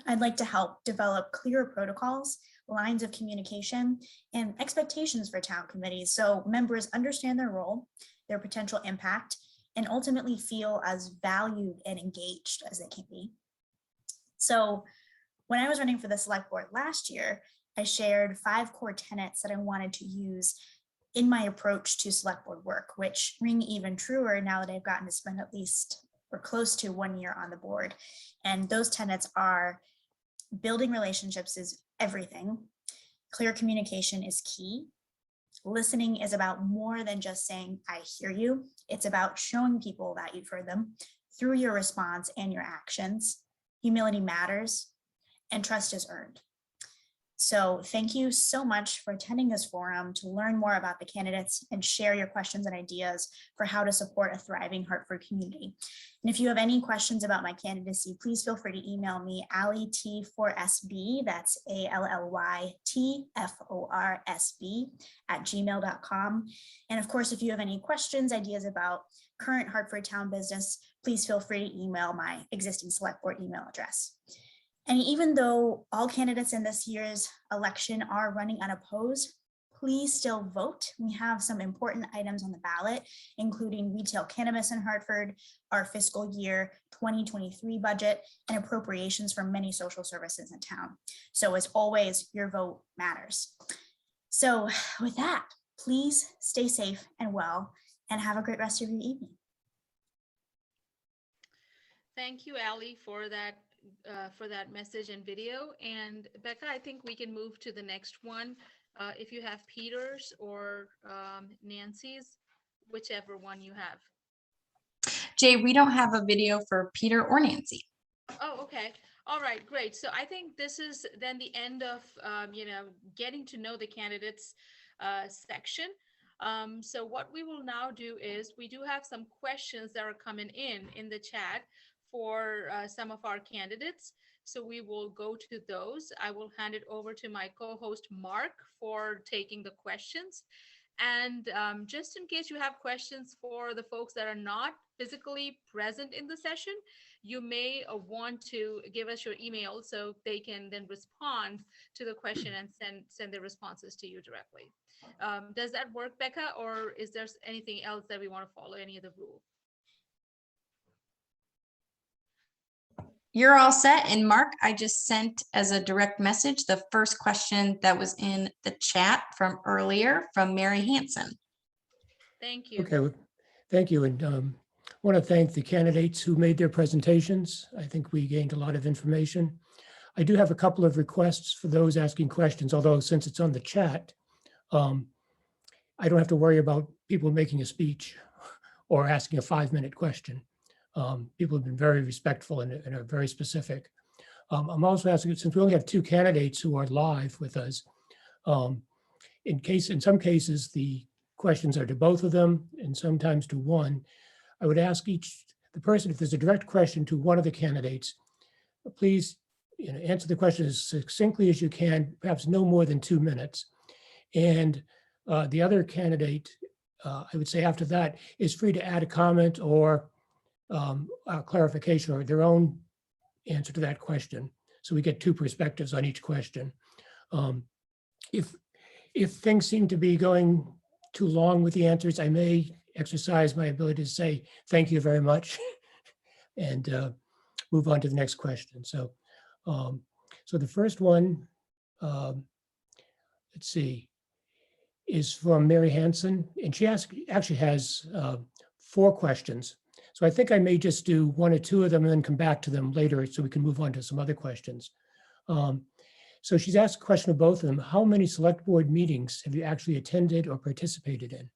I'd like to help develop clearer protocols, lines of communication, and expectations for town committees so members understand their role, their potential impact, and ultimately feel as valued and engaged as they can be. So when I was running for the select board last year, I shared 5 core tenets that I wanted to use in my approach to select board work, which ring even truer now that I've gotten to spend at least or close to 1 year on the board. And those tenets are Building relationships is everything. Clear communication is key. Listening is about more than just saying, I hear you. It's about showing people that you've heard them through your response and your actions. Humility matters, and trust is earned. So thank you so much for attending this forum to learn more about the candidates and share your questions and ideas for how to support a thriving Hartford community. And if you have any questions about my candidacy, please feel free to email me, AllyT4SB, that's ALLYTFORSB @gmail.com. And of course, if you have any questions, ideas about current Hartford town business, please feel free to email my existing select board email address. And even though all candidates in this year's election are running unopposed, please still vote. We have some important items on the ballot, including retail cannabis in Hartford, our fiscal year 2023 budget, and appropriations for many social services in town. So as always, your vote matters. So with that, please stay safe and well, and have a great rest of your evening. Thank you, Ally, for that message and video. And Becca, I think we can move to the next one. If you have Peter's or Nancy's, whichever one you have. Jay, we don't have a video for Peter or Nancy. Oh, okay. All right, great. So I think this is then the end of, getting to know the candidates section. So what we will now do is we do have some questions that are coming in the chat for some of our candidates. So we will go to those. I will hand it over to my co-host Mark for taking the questions. And just in case you have questions for the folks that are not physically present in the session, you may want to give us your email so they can then respond to the question and send their responses to you directly. Does that work, Becca, or is there anything else that we want to follow, any of the rules? You're all set. And Mark, I just sent as a direct message the first question that was in the chat from earlier from Mary Hanson. Thank you. Okay, well, thank you. And I want to thank the candidates who made their presentations. I think we gained a lot of information. I do have a couple of requests for those asking questions, although since it's on the chat, I don't have to worry about people making a speech or asking a 5-minute question. People have been very respectful and are very specific. I'm also asking, since we only have 2 candidates who are live with us, in some cases, the questions are to both of them and sometimes to one. I would ask the person, if there's a direct question to one of the candidates, please answer the question as succinctly as you can, perhaps no more than 2 minutes. And the other candidate, I would say after that, is free to add a comment or a clarification or their own answer to that question. So we get 2 perspectives on each question. If things seem to be going too long with the answers, I may exercise my ability to say, thank you very much, and move on to the next question. So, so the first one, let's see, is from Mary Hanson, and she actually has 4 questions. So I think I may just do 1 or 2 of them and then come back to them later so we can move on to some other questions. So she's asked a question of both of them. How many select board meetings have you actually attended or participated in?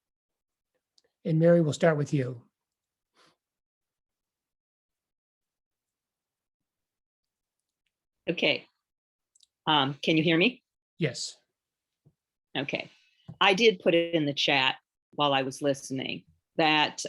And Mary, we'll start with you. Okay. Can you hear me? Yes. Okay. I did put it in the chat while I was listening that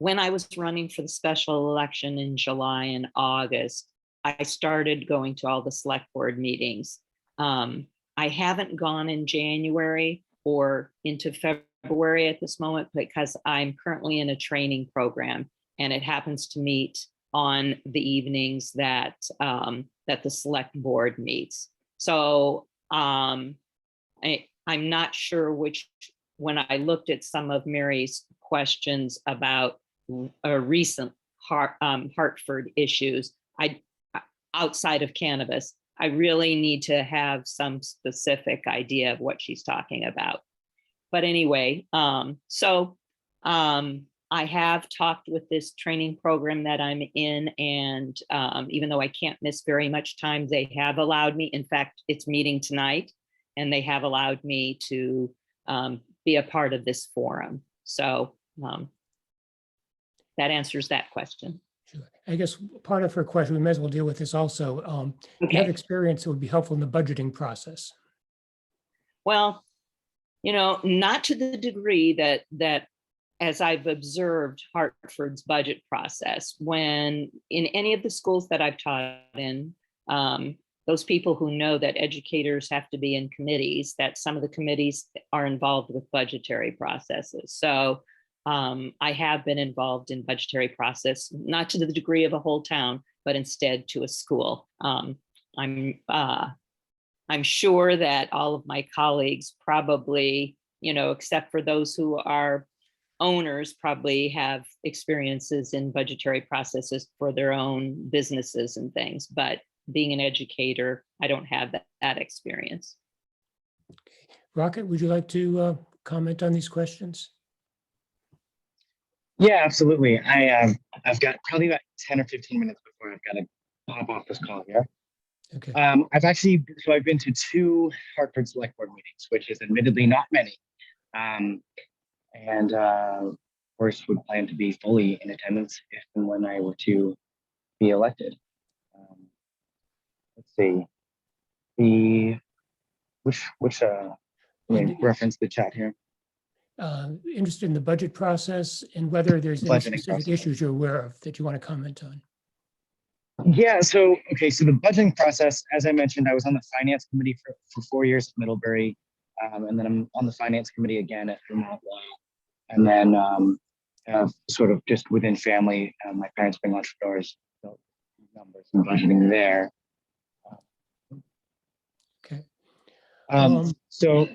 when I was running for the special election in July and August, I started going to all the select board meetings. I haven't gone in January or into February at this moment because I'm currently in a training program, and it happens to meet on the evenings that that the select board meets. So I'm not sure which, when I looked at some of Mary's questions about recent Hartford issues, outside of cannabis, I really need to have some specific idea of what she's talking about. But anyway, I have talked with this training program that I'm in, and even though I can't miss very much time, they have allowed me, in fact, it's meeting tonight, and they have allowed me to be a part of this forum. So that answers that question. Sure. I guess part of her question, we may as well deal with this also. If you have Okay. experience, it would be helpful in the budgeting process. Well, not to the degree that as I've observed Hartford's budget process, when in any of the schools that I've taught in, those people who know that educators have to be in committees, that some of the committees are involved with budgetary processes. So I have been involved in budgetary process, not to the degree of a whole town, but instead to a school. I'm sure that all of my colleagues probably, except for those who are owners, probably have experiences in budgetary processes for their own businesses and things. But being an educator, I don't have that experience. Rocket, would you like to comment on these questions? Yeah, absolutely. I've got probably about 10 or 15 minutes before I've got to hop off this call here. Okay. I've been to 2 Hartford Select Board meetings, which is admittedly not many. And of course would plan to be fully in attendance if and when I were to be elected. Let's see. Let me reference the chat here. Interested in the budget process and whether there's any Budgeting specific process. issues you're aware of that you want to comment on. Yeah, so the budgeting process, as I mentioned, I was on the finance committee for 4 years at Middlebury, and then I'm on the finance committee again at Vermont Law, and then sort of just within family, my parents being entrepreneurs, so numbers and budgeting there. Okay. So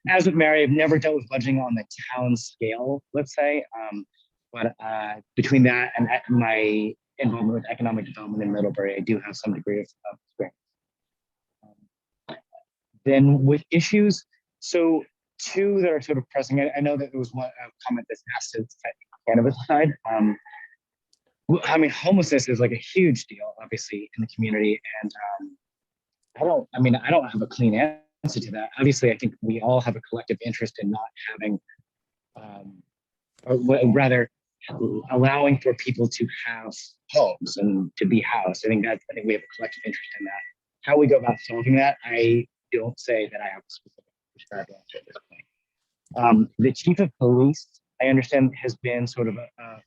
as with Mary, I've never dealt with budgeting on the town scale, let's say, but between that and my involvement with economic development in Middlebury, I do have some degree of experience. Then with issues, so 2 that are sort of pressing, I know that there was one comment that's asked to cannabis side. I mean, homelessness is like a huge deal, obviously, in the community, and I don't have a clean answer to that. Obviously, I think we all have a collective interest in not having, or rather, allowing for people to have homes and to be housed. I think we have a collective interest in that. How we go about solving that, I don't say that I have a specific prescribed answer at this point. The chief of police, I understand, has been sort of a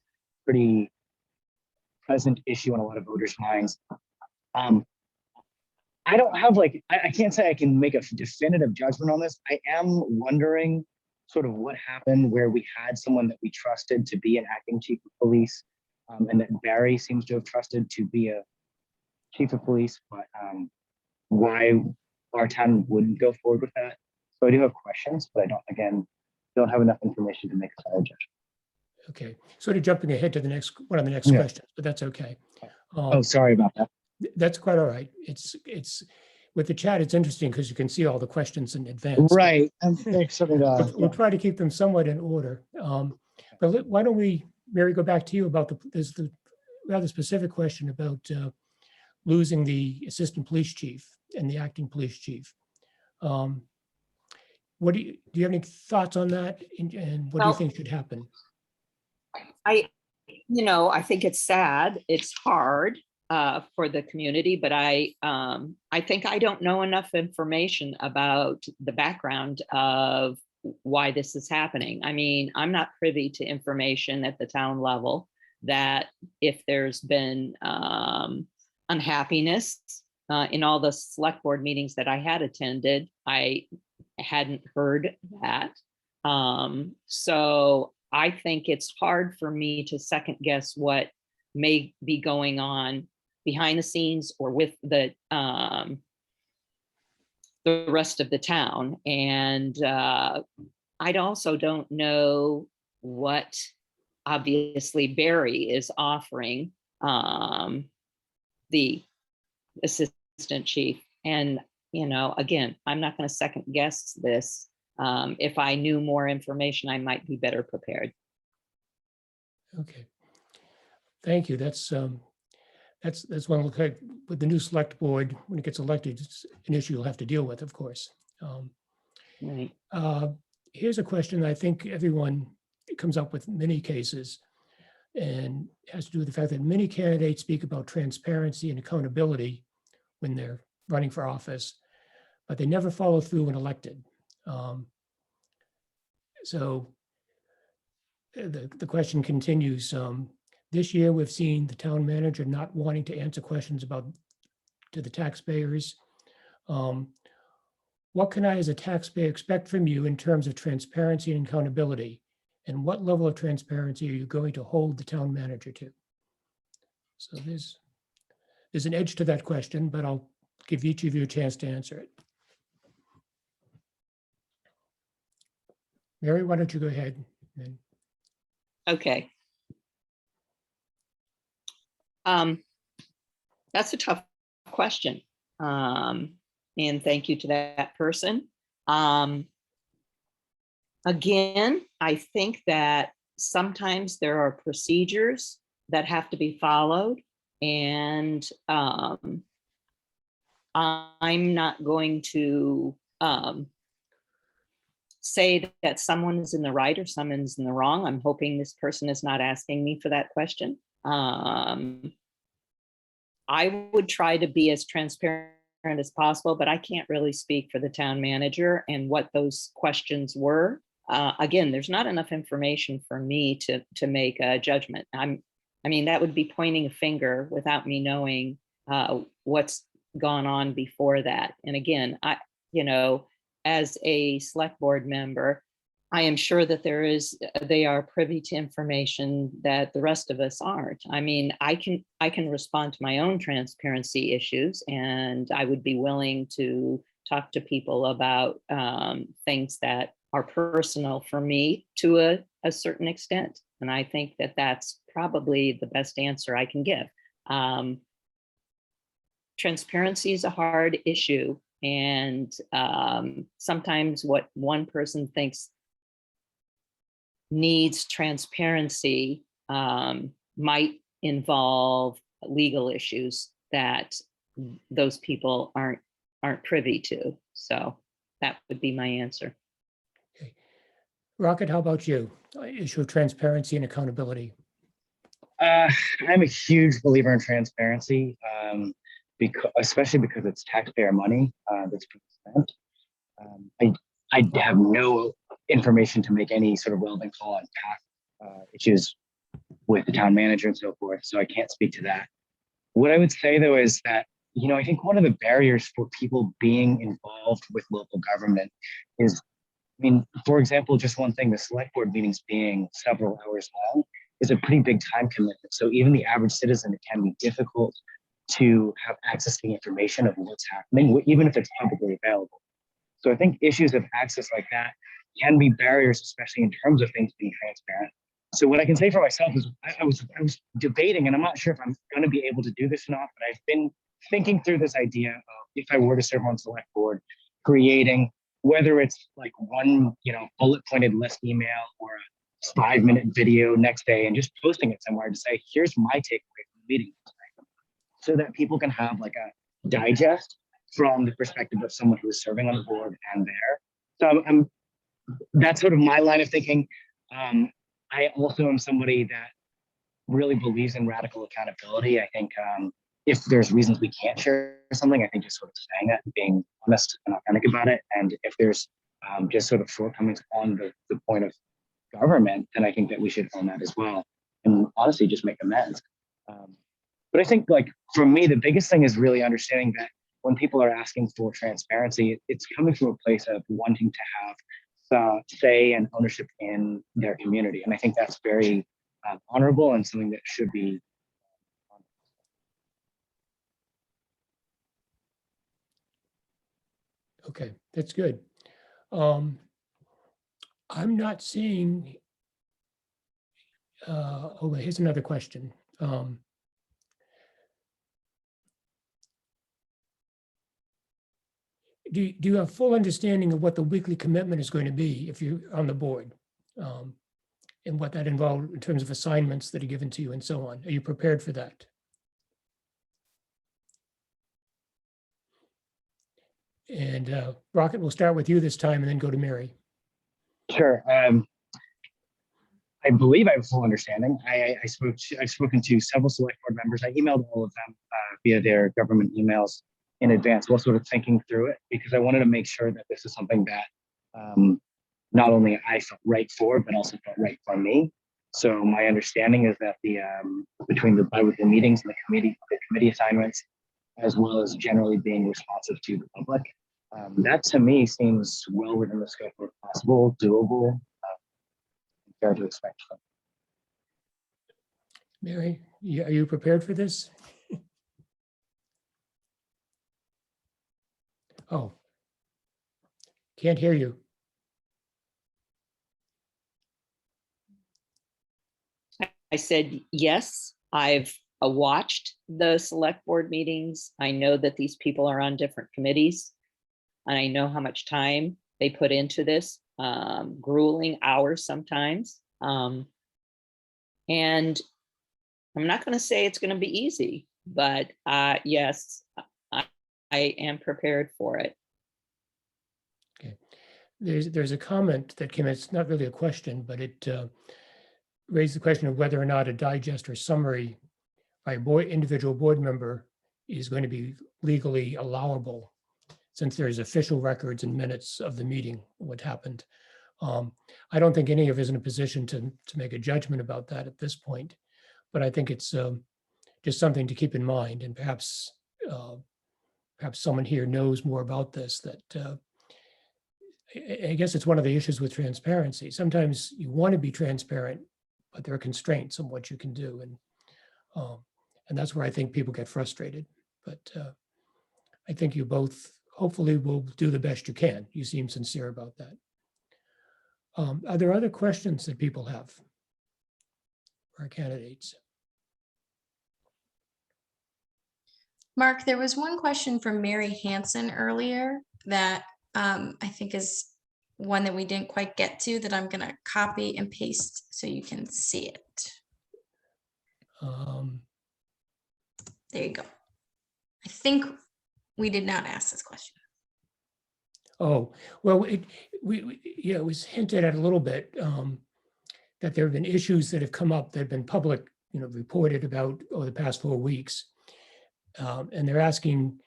pretty present issue on a lot of voters' minds. I don't have I can't say I can make a definitive judgment on this. I am wondering sort of what happened where we had someone that we trusted to be an acting chief of police, and that Barry seems to have trusted to be a chief of police, but why our town wouldn't go forward with that. So I do have questions, but I don't have enough information to make a solid judgment. Okay, sort of jumping ahead to the next one of the next Yeah. questions, but that's okay. Sorry about that. That's quite all right. It's with the chat, it's interesting because you can see all the questions in advance. Right. We'll try to keep them somewhat in order. But why don't we, Mary, go back to you about there's the rather specific question about losing the assistant police chief and the acting police chief. What do you have any thoughts on that? And what do you think should happen? I think it's sad. It's hard for the community, but I think I don't know enough information about the background of why this is happening. I mean, I'm not privy to information at the town level that if there's been unhappiness in all the select board meetings that I had attended, I hadn't heard that. So I think it's hard for me to second guess what may be going on behind the scenes or with the rest of the town. And I also don't know what obviously Barry is offering the assistant chief. And, again, I'm not going to second guess this. If I knew more information, I might be better prepared. Okay. Thank you. That's one look like with the new select board, when it gets elected, it's an issue you'll have to deal with, of course. Right. Here's a question I think everyone comes up with in many cases, and has to do with the fact that many candidates speak about transparency and accountability when they're running for office, but they never follow through when elected. So the question continues. This year, we've seen the town manager not wanting to answer questions to the taxpayers. What can I, as a taxpayer, expect from you in terms of transparency and accountability? And what level of transparency are you going to hold the town manager to? So there's an edge to that question, but I'll give each of you a chance to answer it. Mary, why don't you go ahead? Okay. That's a tough question. And thank you to that person. Again, I think that sometimes there are procedures that have to be followed, and I'm not going to say that someone is in the right or someone's in the wrong. I'm hoping this person is not asking me for that question. I would try to be as transparent as possible, but I can't really speak for the town manager and what those questions were. Again, there's not enough information for me to make a judgment. I mean, that would be pointing a finger without me knowing what's gone on before that. And again, as a select board member, I am sure that they are privy to information that the rest of us aren't. I mean, I can respond to my own transparency issues, and I would be willing to talk to people about things that are personal for me to a certain extent. And I think that that's probably the best answer I can give. Transparency is a hard issue. And sometimes what one person thinks needs transparency might involve legal issues that those people aren't privy to. So that would be my answer. Okay. Rocket, how about you? Issue of transparency and accountability. I'm a huge believer in transparency, especially because it's taxpayer money that's being spent. I have no information to make any sort of relevant call on past issues with the town manager and so forth, so I can't speak to that. What I would say though is that, I think one of the barriers for people being involved with local government is, for example, just one thing, the select board meetings being several hours long is a pretty big time commitment. So even the average citizen, it can be difficult to have access to the information of what's happening, even if it's publicly available. So I think issues of access like that can be barriers, especially in terms of things being transparent. So what I can say for myself is I was debating, and I'm not sure if I'm going to be able to do this or not, but I've been thinking through this idea of, if I were to serve on select board, creating, whether it's like one, bullet pointed list email or a 5-minute video next day, and just posting it somewhere to say, here's my takeaway from the meeting tonight, so that people can have like a digest from the perspective of someone who is serving on the board and there. So that's sort of my line of thinking. I also am somebody that really believes in radical accountability. I think if there's reasons we can't share something, I think just sort of saying it, being honest and authentic about it. And if there's just sort of shortcomings on the point of government, then I think that we should own that as well. And honestly, just make amends. But I think, like, for me, the biggest thing is really understanding that when people are asking for transparency, it's coming from a place of wanting to have say and ownership in their community. And I think that's very honorable and something that should be. Okay, that's good. I'm not seeing, here's another question. Do you have full understanding of what the weekly commitment is going to be if you're on the board? and what that involved in terms of assignments that are given to you and so on. Are you prepared for that? And Rocket, we'll start with you this time and then go to Mary. Sure. I believe I have full understanding. I've spoken to several select board members. I emailed all of them via their government emails in advance while sort of thinking through it, because I wanted to make sure that this is something that not only I felt right for, but also felt right for me. So my understanding is that the between the biweekly meetings and the committee assignments, as well as generally being responsive to the public, that to me seems well within the scope of possible, doable, fair to expect. Mary, are you prepared for this? Oh, can't hear you. I said, yes, I've watched the select board meetings. I know that these people are on different committees, and I know how much time they put into this, grueling hours sometimes. And I'm not going to say it's going to be easy, but yes, I am prepared for it. Okay. There's a comment that came in. It's not really a question, but it raised the question of whether or not a digest or summary by a individual board member is going to be legally allowable, since there's official records and minutes of the meeting, what happened. I don't think any of us is in a position to make a judgment about that at this point, but I think it's just something to keep in mind, and perhaps someone here knows more about this. That I guess it's one of the issues with transparency. Sometimes you want to be transparent, but there are constraints on what you can do, and that's where I think people get frustrated. But I think you both hopefully will do the best you can. You seem sincere about that. Are there other questions that people have for our candidates? Mark, there was one question from Mary Hansen earlier that I think is one that we didn't quite get to, that I'm going to copy and paste so you can see it. There you go. I think we did not ask this question. Oh, well, it was hinted at a little bit that there have been issues that have come up that have been public, reported about over the past 4 weeks. And they're asking,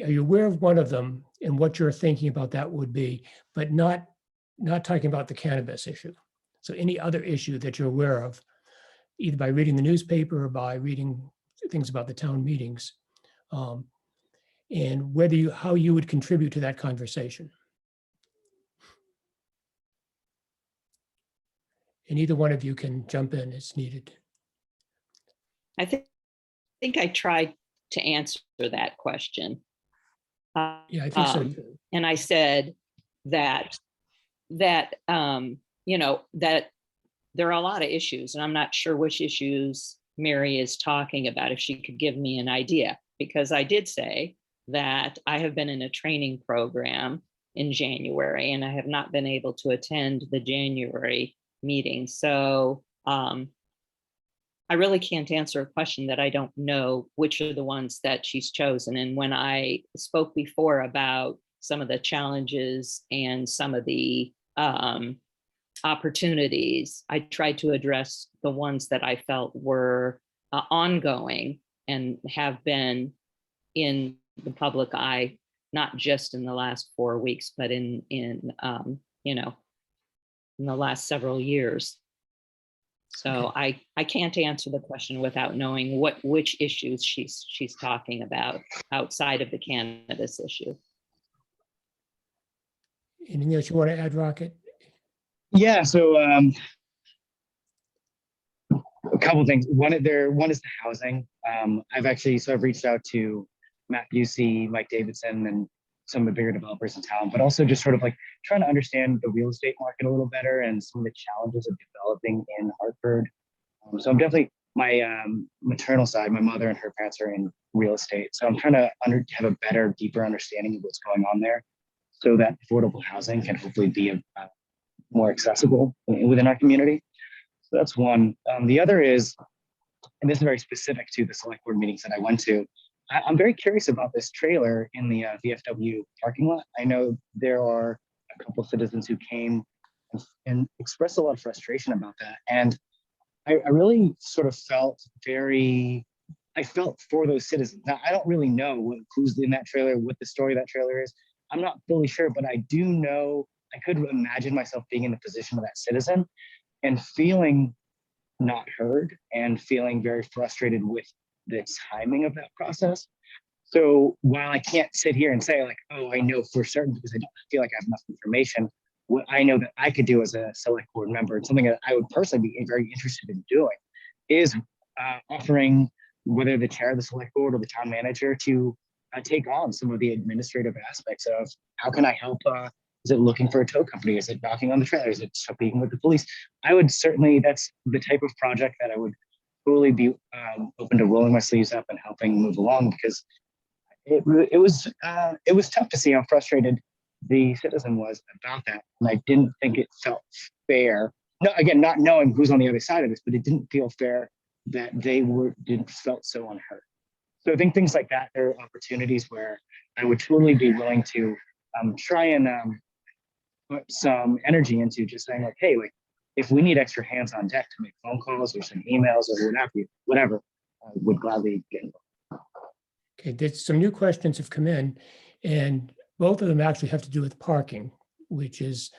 are you aware of one of them and what you're thinking about that would be, but not talking about the cannabis issue. So any other issue that you're aware of, either by reading the newspaper or by reading things about the town meetings, and how you would contribute to that conversation. And either one of you can jump in as needed. I think I tried to answer that question. Yeah, I think so. And I said that that there are a lot of issues, and I'm not sure which issues Mary is talking about, if she could give me an idea, because I did say that I have been in a training program in January and I have not been able to attend the January meeting. So I really can't answer a question that I don't know which are the ones that she's chosen. And when I spoke before about some of the challenges and some of the opportunities, I tried to address the ones that I felt were ongoing and have been in the public eye, not just in the last 4 weeks, but in the last several years. So okay. I can't answer the question without knowing which issues she's talking about outside of the cannabis issue. Anything else you want to add, Rocket? Yeah, so a couple of things. One is the housing. I've reached out to Matt Busey, Mike Davidson, and some of the bigger developers in town, but also just sort of like trying to understand the real estate market a little better and some of the challenges of developing in Hartford. So I'm definitely, my maternal side, my mother and her parents are in real estate. So I'm trying to have a better, deeper understanding of what's going on there so that affordable housing can hopefully be more accessible within our community. So that's one. The other is, and this is very specific to the select board meetings that I went to. I'm very curious about this trailer in the VFW parking lot. I know there are a couple citizens who came and expressed a lot of frustration about that. And I really sort of felt I felt for those citizens. Now, I don't really know who's in that trailer, what the story of that trailer is. I'm not fully sure, but I do know, I could imagine myself being in the position of that citizen and feeling not heard and feeling very frustrated with the timing of that process. So while I can't sit here and say like, oh, I know for certain because I don't feel like I have enough information, what I know that I could do as a select board member and something that I would personally be very interested in doing is offering whether the chair of the select board or the town manager to take on some of the administrative aspects of how can I help is it looking for a tow company? Is it knocking on the trailer? Is it speaking with the police? I would certainly, that's the type of project that I would totally be open to rolling my sleeves up and helping move along because it was tough to see how frustrated the citizen was about that. And I didn't think it felt fair. No, again, not knowing who's on the other side of this, but it didn't feel fair that they didn't felt so unheard. So I think things like that are opportunities where I would totally be willing to try and put some energy into just saying like, hey, like if we need extra hands on deck to make phone calls or send emails or whatever, I would gladly get involved. Okay, there's some new questions have come in, and both of them actually have to do with parking, which is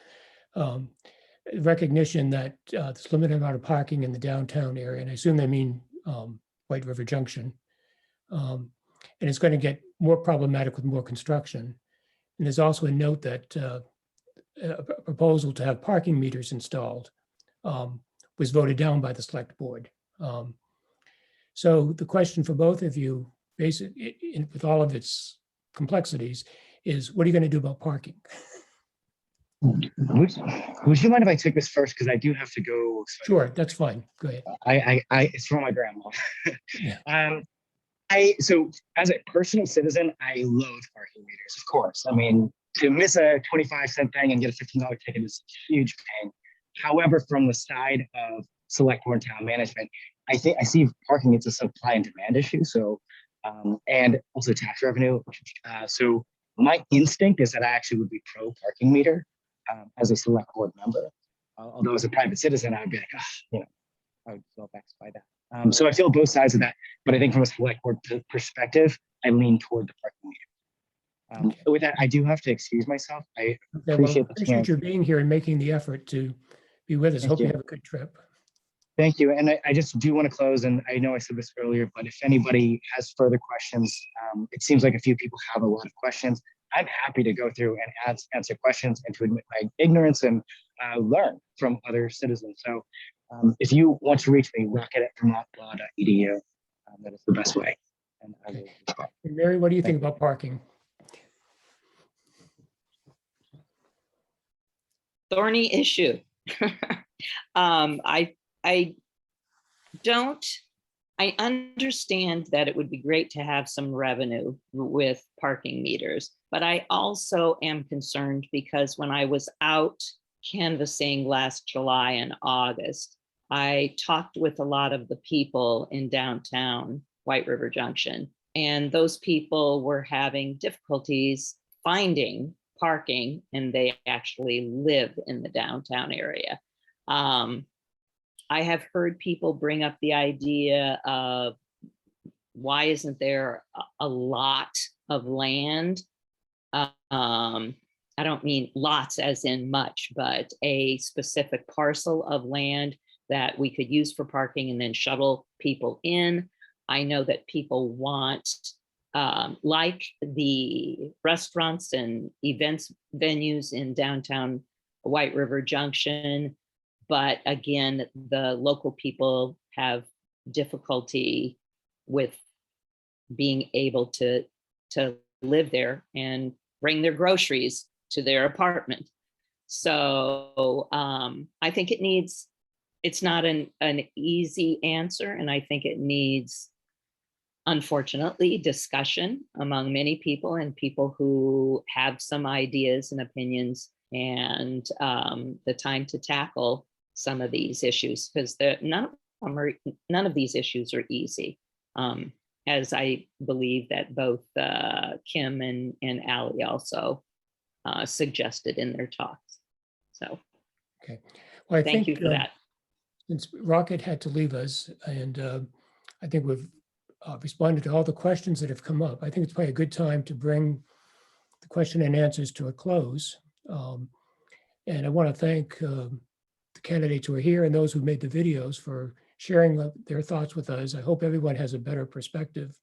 recognition that there's a limited amount of parking in the downtown area, and I assume they mean White River Junction. And it's going to get more problematic with more construction. And there's also a note that a proposal to have parking meters installed was voted down by the select board. So the question for both of you, basically, with all of its complexities, is what are you going to do about parking? Would you mind if I took this first? Because I do have to go. Sure, that's fine. Go ahead. It's from my grandma. Yeah. So as a personal citizen, I loathe parking meters, of course. I mean, to miss a 25-cent thing and get a $15 ticket is a huge pain. However, from the side of select board and town management, I see parking as a supply and demand issue. So, and also tax revenue. So my instinct is that I actually would be pro parking meter as a select board member. Although as a private citizen, I would be like, I would feel vexed by that. So I feel both sides of that, but I think from a select board perspective, I lean toward the parking meter. With that, I do have to excuse myself. I appreciate you being here and making the effort to be with us. Hope you have a good trip. Thank you. And I just do want to close, and I know I said this earlier, but if anybody has further questions, it seems like a few people have a lot of questions. I'm happy to go through and answer questions and to admit my ignorance and learn from other citizens. So if you want to reach me, rocket@vermontlaw.edu. That is the best way. And I will respond. And Mary, what do you think about parking? Thorny issue. I understand that it would be great to have some revenue with parking meters, but I also am concerned because when I was out canvassing last July and August, I talked with a lot of the people in downtown White River Junction, and those people were having difficulties finding parking, and they actually live in the downtown area. I have heard people bring up the idea of why isn't there a lot of land? I don't mean lots as in much, but a specific parcel of land that we could use for parking and then shuttle people in. I know that people want, like the restaurants and events venues in downtown White River Junction, but again, the local people have difficulty with being able to live there and bring their groceries to their apartment. So I think it's not an easy answer. And I think it needs, unfortunately, discussion among many people and people who have some ideas and opinions, and the time to tackle some of these issues, because none of these issues are easy. As I believe that both Kim and Ally also suggested in their talks. So Okay. Well, I thank think you for that. since Rocket had to leave us, and I think we've responded to all the questions that have come up, I think it's probably a good time to bring the question and answers to a close. And I want to thank the candidates who are here and those who made the videos for sharing their thoughts with us. I hope everyone has a better perspective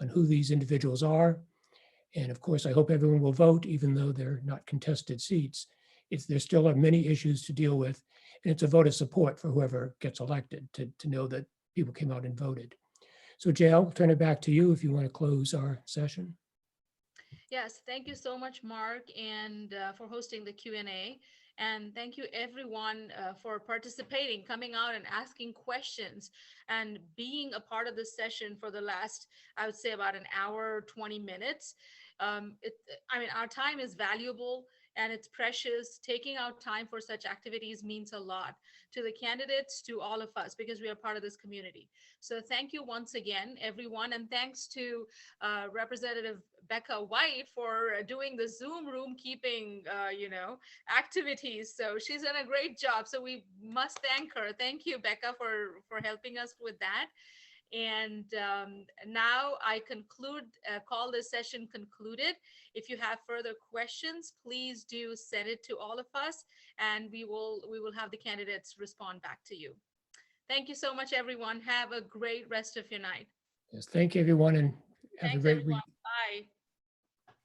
on who these individuals are. And of course, I hope everyone will vote, even though they're not contested seats. There still are many issues to deal with. And it's a vote of support for whoever gets elected to know that people came out and voted. So Jay, I'll turn it back to you if you want to close our session. Yes, thank you so much, Mark, and for hosting the Q&A. And thank you everyone for participating, coming out and asking questions and being a part of this session for the last, I would say about an hour, 20 minutes. I mean, our time is valuable and it's precious. Taking out time for such activities means a lot to the candidates, to all of us, because we are part of this community. So thank you once again, everyone. And thanks to Representative Becca White for doing the Zoom room keeping, activities. So she's done a great job. So we must thank her. Thank you, Becca, for helping us with that. And now I call this session concluded. If you have further questions, please do send it to all of us, and we will have the candidates respond back to you. Thank you so much, everyone. Have a great rest of your night. Yes, thank you, everyone, and have a Thanks, great everyone. week.